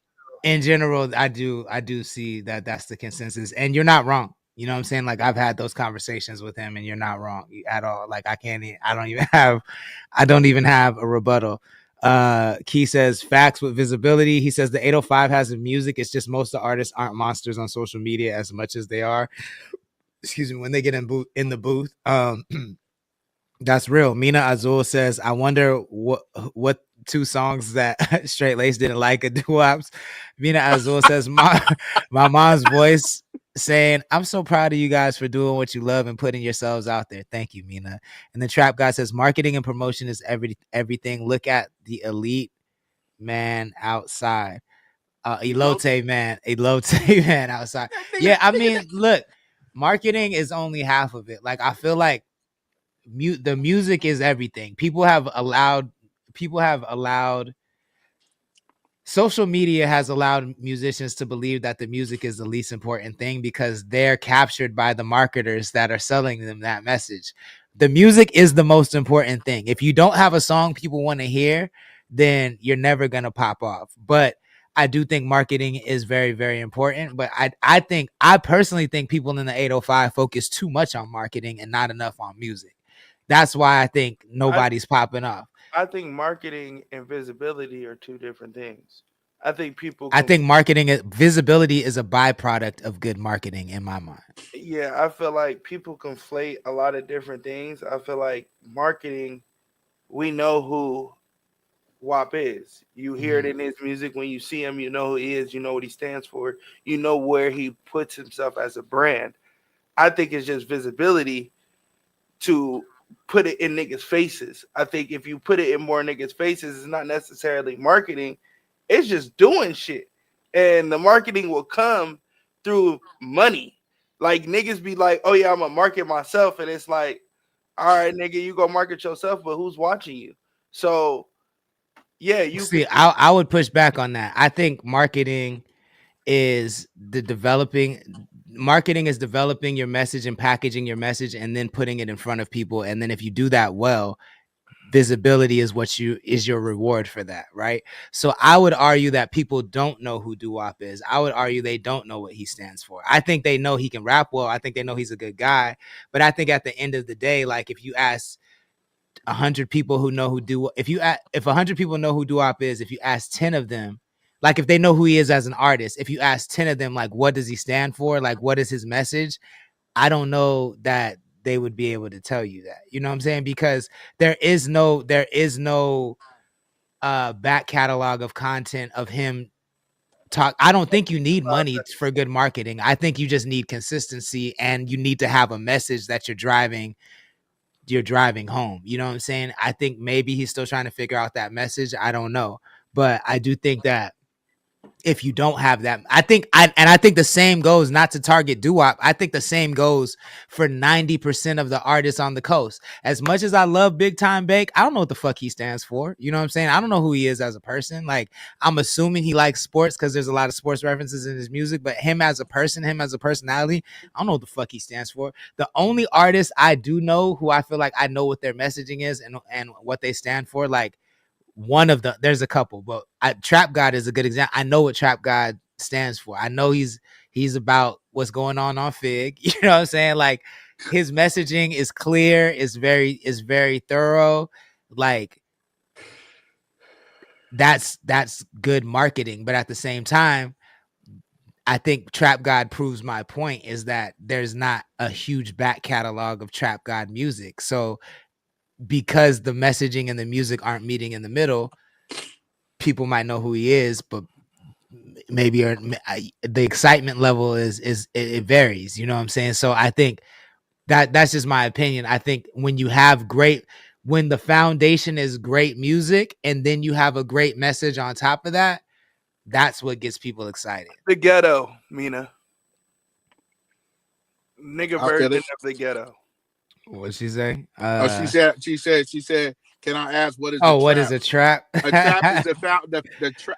S4: in general, I do see that that's the consensus, and you're not wrong. You know what I'm saying? Like, I've had those conversations with him, and you're not wrong at all. Like, I don't even have a rebuttal. Key says facts with visibility. He says the 805 has the music. It's just most of the artists aren't monsters on social media as much as they are. Excuse me, when they get in the booth. That's real. Mina Azul says, I wonder what two songs that Straight Lace didn't like a doo-wops. Mina Azul says, my mom's voice saying, I'm so proud of you guys for doing what you love and putting yourselves out there. Thank you, Mina. And the Trap Guy says, marketing and promotion is everything. Look at the elite man outside. Elote man outside. Yeah, I mean, look, marketing is only half of it. Like, I feel like the music is everything. People have allowed social media has allowed musicians to believe that the music is the least important thing because they're captured by the marketers that are selling them that message. The music is the most important thing. If you don't have a song people want to hear, then you're never going to pop off. But I do think marketing is very, very important. But I personally think people in the 805 focus too much on marketing and not enough on music. That's why I think nobody's popping off.
S7: I think marketing and visibility are two different things. I think
S4: visibility is a byproduct of good marketing in my mind.
S7: Yeah, I feel like people conflate a lot of different things. I feel like marketing, we know who WAP is. You hear it in his music. When you see him, you know who he is. You know what he stands for. You know where he puts himself as a brand. I think it's just visibility to put it in niggas' faces. I think if you put it in more niggas' faces, it's not necessarily marketing. It's just doing shit. And the marketing will come through money. Like niggas be like, oh yeah, I'm gonna market myself. And it's like, all right, nigga, you go market yourself, but who's watching you? So yeah, you
S4: see, I would push back on that. I think marketing is developing your message and packaging your message and then putting it in front of people. And then if you do that well, visibility is your reward for that, right? So I would argue that people don't know who Doo-Wop is. I would argue they don't know what he stands for. I think they know he can rap well. I think they know he's a good guy. But I think at the end of the day, like if you ask 100 people who know if 100 people know who Doo-Wop is, if you ask 10 of them, like if they know who he is as an artist, if you ask 10 of them, like what does he stand for? Like what is his message? I don't know that they would be able to tell you that. You know what I'm saying? Because there is no back catalog of content of him talk. I don't think you need money for good marketing. I think you just need consistency and you need to have a message that you're driving home. You know what I'm saying? I think maybe he's still trying to figure out that message. I don't know. But I do think that if you don't have that, I think the same goes, not to target doo-wop. I think the same goes for 90% of the artists on the coast. As much as I love Big Time Bake, I don't know what the fuck he stands for. You know what I'm saying? I don't know who he is as a person. Like, I'm assuming he likes sports because there's a lot of sports references in his music, but him as a person, him as a personality, I don't know what the fuck he stands for. The only artist I do know who I feel like I know what their messaging is and what they stand for, like, one of there's a couple, but Trap God is a good example. I know what Trap God stands for. I know he's about what's going on Fig. You know what I'm saying? Like his messaging is clear, is very thorough. Like that's good marketing, but at the same time, I think Trap God proves my point is that there's not a huge back catalog of Trap God music. So because the messaging and the music aren't meeting in the middle, people might know who he is, but maybe the excitement level it varies. You know what I'm saying? So I think that's just my opinion. I think when the foundation is great music and then you have a great message on top of that, that's what gets people excited.
S7: The Ghetto, Mina. Nigga version of The Ghetto.
S4: What'd she say?
S8: She said, can I ask what is
S4: what is a trap?
S8: A trap is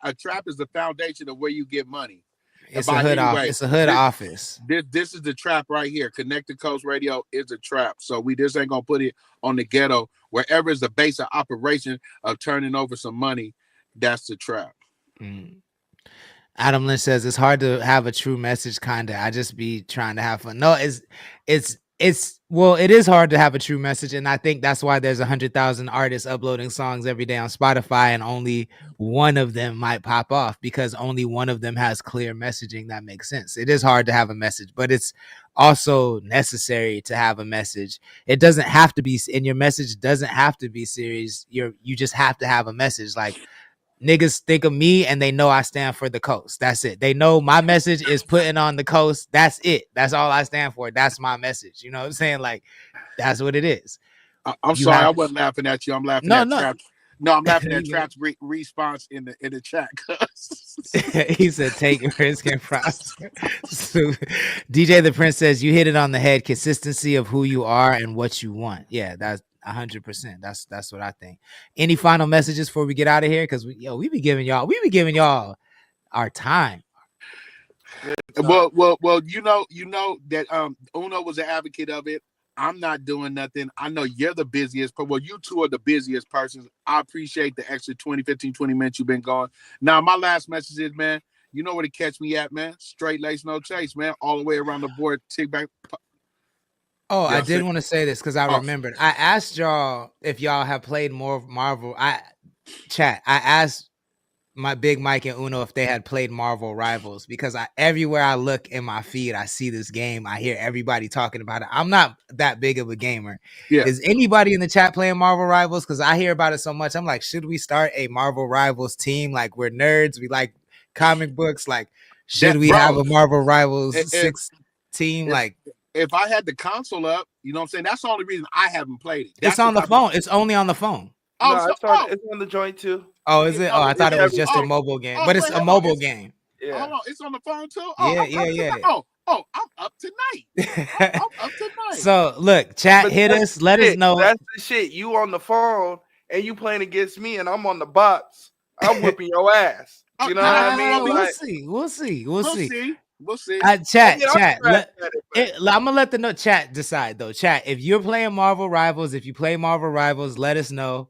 S8: a trap is the foundation of where you get money.
S4: It's a hood office.
S8: This is the trap right here. Connected Coast Radio is a trap. So we just ain't gonna put it on the ghetto. Wherever is the base of operation of turning over some money, that's the trap.
S4: Adam Lynch says it's hard to have a true message, kinda. I just be trying to have fun. No, it is hard to have a true message, and I think that's why there's 100,000 artists uploading songs every day on Spotify, and only one of them might pop off because only one of them has clear messaging that makes sense. It is hard to have a message, but it's also necessary to have a message. It doesn't have to be, and your message doesn't have to be serious. You just have to have a message. Like, niggas think of me and they know I stand for the coast. That's it. They know my message is putting on the coast. That's it. That's all I stand for. That's my message. You know what I'm saying? Like, that's what it is.
S8: I'm sorry, I wasn't laughing at you. I'm laughing at Trap. No, I'm laughing at Trap's response in the chat.
S4: He said, "Take risk and prosper." So, DJ the Prince says, "You hit it on the head. Consistency of who you are and what you want." Yeah, that's 100%. That's what I think. Any final messages before we get out of here? Because we be giving y'all our time.
S8: Well, you know that Uno was an advocate of it. I'm not doing nothing. I know you're the busiest, but you two are the busiest persons. I appreciate the extra 20 minutes you've been gone. Now, my last message is, man, you know where to catch me at, man. Straight lace, no chase, man. All the way around the board. Tick back.
S4: Oh, I did want to say this because I remembered. I asked y'all if y'all have played more of Marvel. I asked my Big Mike and Uno if they had played Marvel Rivals, because everywhere I look in my feed, I see this game. I hear everybody talking about it. I'm not that big of a gamer. Yeah. Is anybody in the chat playing Marvel Rivals? Because I hear about it so much. I'm like, should we start a Marvel Rivals team? Like, we're nerds. We like comic books. Like, should we have a Marvel Rivals 6 team? Like,
S8: if I had the console up, you know what I'm saying? That's the only reason I haven't played it.
S4: It's on the phone. It's only on the phone.
S7: No, it's on the joint too.
S4: Oh, is it? Oh, I thought it was just a mobile game, but it's a mobile game.
S8: Yeah. Hold on, it's on the phone too.
S4: Yeah.
S8: Oh, I'm up tonight. I'm up tonight.
S4: So look, chat, hit us. Let us know.
S7: That's the shit. You on the phone and you playing against me, and I'm on the box. I'm whipping your ass. You know what I mean?
S4: We'll see.
S8: We'll see.
S4: Chat. I'm gonna let the chat decide though. Chat, if you're playing Marvel Rivals, let us know.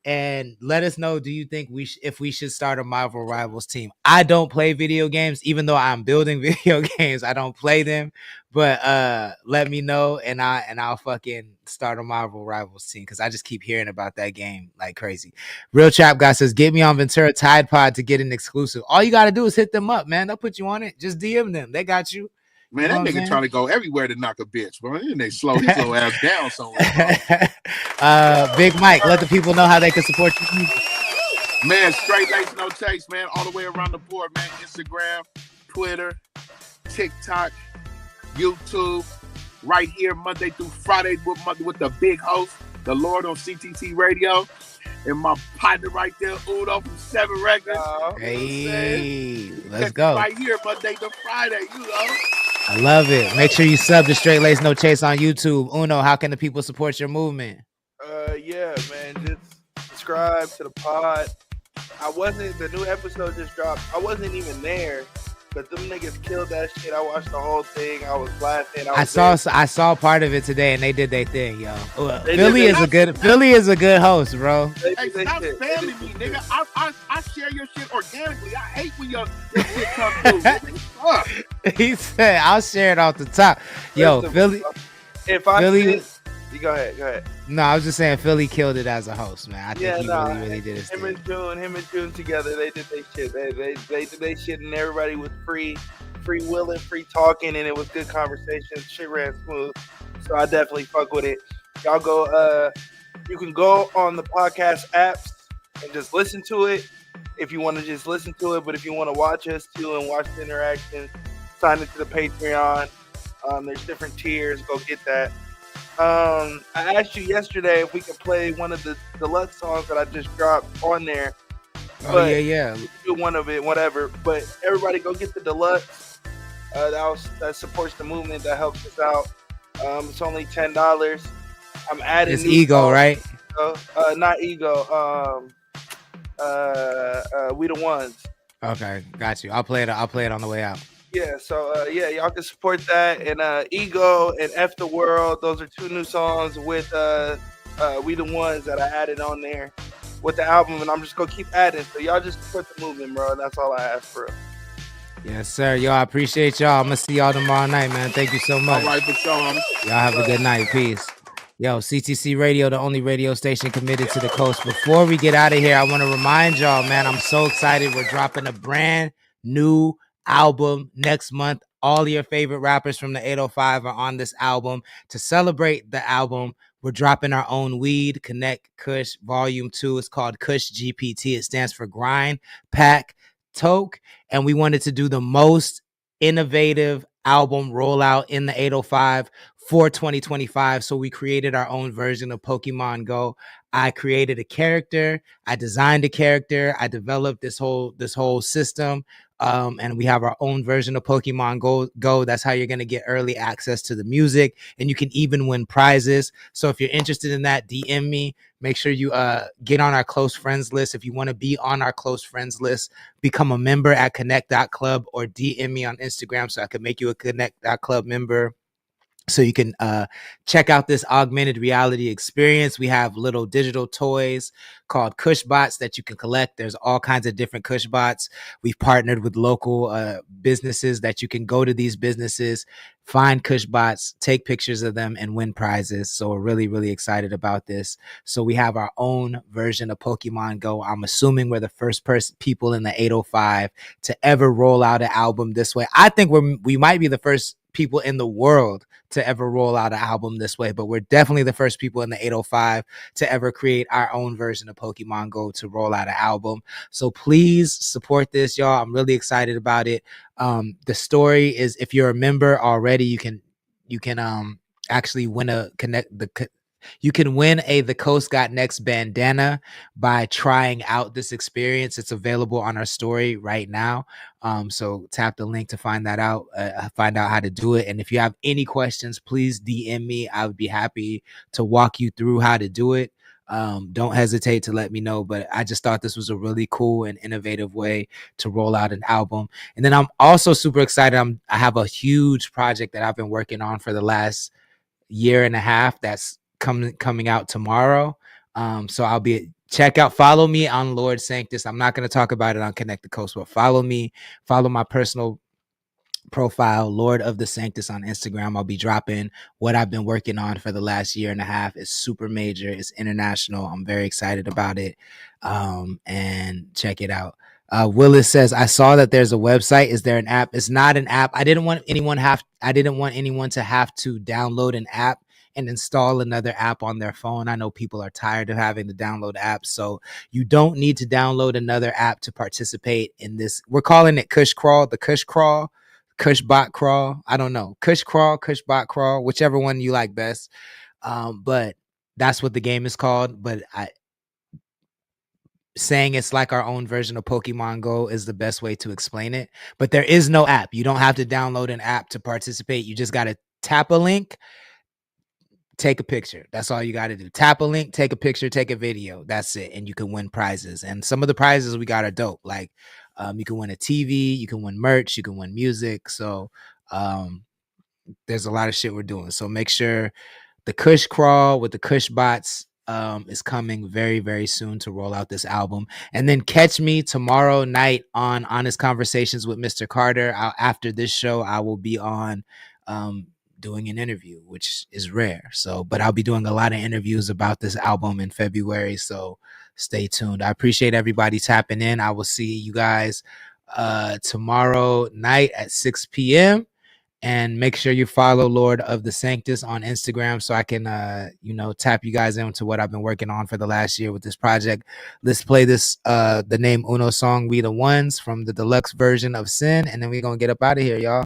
S4: And let us know, do you think if we should start a Marvel Rivals team? I don't play video games, even though I'm building video games. I don't play them, but let me know, and I'll fucking start a Marvel Rivals team, because I just keep hearing about that game like crazy. Real Trap Guy says, get me on Ventura Tide Pod to get an exclusive. All you gotta do is hit them up, man. They'll put you on it. Just DM them. They got you.
S8: Man, that nigga trying to go everywhere to knock a bitch, bro. And they slow his little ass down somewhere.
S4: Big Mike, let the people know how they can support you.
S8: Man, straight lace, no chase, man. All the way around the board, man. Instagram, Twitter, TikTok, YouTube. Right here, Monday through Friday with the big host, the Lord on CTT Radio. And my partner right there, Udo from 7 Records.
S4: Hey, let's go.
S8: Right here, Monday to Friday, you know.
S4: I love it. Make sure you sub to Straight Lace No Chase on YouTube. Uno, how can the people support your movement?
S7: Yeah, man, just subscribe to the pod. The new episode just dropped. I wasn't even there, but them niggas killed that shit. I watched the whole thing. I was laughing. I
S4: saw part of it today, and they did their thing, yo. Philly is a good host, bro.
S8: Hey, stop spamming me, nigga. I share your shit organically. I hate when your shit comes through.
S4: He said, "I'll share it off the top." Yo, Philly.
S7: You go ahead.
S4: No, I was just saying Philly killed it as a host, man. I think he really did his thing.
S7: Him and June together, they did their shit. They did their shit, and everybody was free willing, free talking, and it was good conversation. Shit ran smooth, so I definitely fuck with it. Y'all go. You can go on the podcast apps and just listen to it if you want to just listen to it. But if you want to watch us too and watch the interaction, sign into the Patreon. There's different tiers. Go get that. I asked you yesterday if we could play one of the deluxe songs that I just dropped on there.
S4: Yeah.
S7: Do one of it, whatever. But everybody go get the deluxe. That supports the movement. That helps us out. It's only $10. I'm adding.
S4: It's Ego, songs, right?
S7: Not Ego. We the Ones.
S4: Okay, got you. I'll play it on the way out.
S7: Yeah, so y'all can support that. And Ego and F the World, those are 2 new songs with We the Ones that I added on there with the album, and I'm just gonna keep adding. So y'all just support the movement, bro. That's all I ask for.
S4: Yes, sir. Yo, I appreciate y'all. I'm gonna see y'all tomorrow night, man. Thank you so much.
S8: All right, for sure, homie.
S4: Y'all have a good night. Peace. Yo, CTC Radio, the only radio station committed to the coast. Before we get out of here, I want to remind y'all, man, I'm so excited. We're dropping a brand new album next month. All your favorite rappers from the 805 are on this album. To celebrate the album, we're dropping our own weed, Connect Kush Volume 2. It's called Kush GPT. It stands for Grind, Pack, Toke. And we wanted to do the most innovative album rollout in the 805 for 2025. So we created our own version of Pokemon Go. I created a character, I designed a character, I developed this whole system. And we have our own version of Pokemon Go. That's how you're going to get early access to the music, and you can even win prizes. So if you're interested in that, DM me. Make sure you get on our close friends list. If you want to be on our close friends list, become a member at connect.club or DM me on Instagram so I can make you a connect.club member. So you can check out this augmented reality experience. We have little digital toys called Kush Bots that you can collect. There's all kinds of different Kush Bots. We've partnered with local businesses that you can go to these businesses, find Kush Bots, take pictures of them, and win prizes. So we're really, really excited about this. So we have our own version of Pokemon Go. I'm assuming we're the first people in the 805 to ever roll out an album this way. I think we might be the first people in the world to ever roll out an album this way, but we're definitely the first people in the 805 to ever create our own version of Pokemon Go to roll out an album. So please support this, y'all. I'm really excited about it. The story is, if you're a member already, you can actually win the Coast Got Next bandana by trying out this experience. It's available on our story right now. So tap the link to find that out, find out how to do it. And if you have any questions, please DM me. I would be happy to walk you through how to do it. Don't hesitate to let me know, but I just thought this was a really cool and innovative way to roll out an album. And then I'm also super excited. I have a huge project that I've been working on for the last year and a half that's coming out tomorrow. So follow me on Lord Sanctus. I'm not going to talk about it on Connect the Coast, but follow my personal profile, Lord of the Sanctus, on Instagram. I'll be dropping what I've been working on for the last year and a half. It's super major. It's international. I'm very excited about it. And check it out. Willis says, I saw that there's a website. Is there an app? It's not an app. I didn't want anyone to have to download an app and install another app on their phone. I know people are tired of having to download apps, so you don't need to download another app to participate in this. We're calling it Kush Crawl, the Kush Crawl, Kush Bot Crawl. I don't know. Kush Crawl, Kush Bot Crawl, whichever one you like best. But that's what the game is called. But saying it's like our own version of Pokemon Go is the best way to explain it. But there is no app. You don't have to download an app to participate. You just got to tap a link, take a picture. That's all you got to do. Tap a link, take a picture, take a video. That's it. And you can win prizes. And some of the prizes we got are dope. Like you can win a TV, you can win merch, you can win music. So there's a lot of shit we're doing. So make sure the Kush Crawl with the Kush Bots is coming very, very soon to roll out this album. And then catch me tomorrow night on Honest Conversations with Mr. Carter. After this show, I will be on doing an interview, which is rare. So, but I'll be doing a lot of interviews about this album in February. So stay tuned. I appreciate everybody tapping in. I will see you guys tomorrow night at 6 p.m. And make sure you follow Lord of the Sanctus on Instagram so I can, tap you guys into what I've been working on for the last year with this project. Let's play this, the Name Uno song, We the Ones, from the deluxe version of Sin. And then we're going to get up out of here, y'all.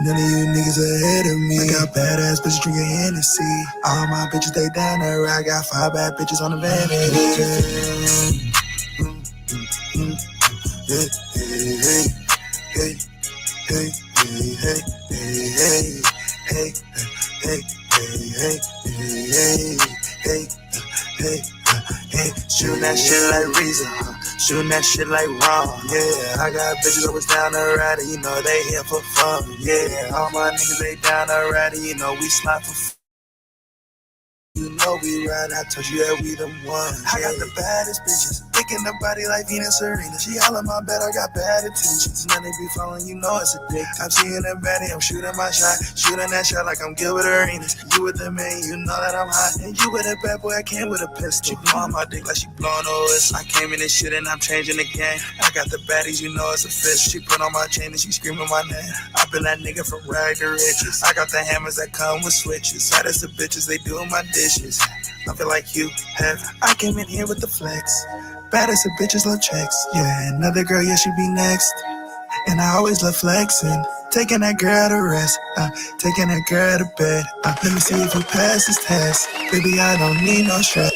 S13: None of you niggas ahead of me. I got badass bitches drinking Hennessy. All my bitches, they down there. I got 5 bad bitches on the vanity. Shooting that shit like Reason, shooting that shit like Ron. Yeah, I got bitches always down the ride, you know they here for fun. Yeah, all my niggas they down the ride, you know we slide for fun. You know we ride, I told you that we the one. I got the baddest bitches, thinking the body like Venus Serena. She all in my bed, I got bad intentions. None they be following, you know it's a dick. I'm seeing a baddie, I'm shooting my shot. Shooting that shot like I'm Gilbert Arenas. You with the man, you know that I'm hot. And you with a bad boy, I came with a pistol. She blowing my dick like she blowing OS. I came in this shit and I'm changing the game. I got the baddies, you know it's a fish. She put on my chain and she screaming my name. I've been that nigga from rag to riches. I got the hammers that come with switches. Saddest of bitches, they doing my dishes. I feel like you have. I came in here with the flex. Baddest of bitches love checks. Yeah, another girl, yeah, she be next. And I always love flexing. Taking that girl to rest. Taking that girl to bed. Let me see if you pass this test. Baby, I don't need no stress.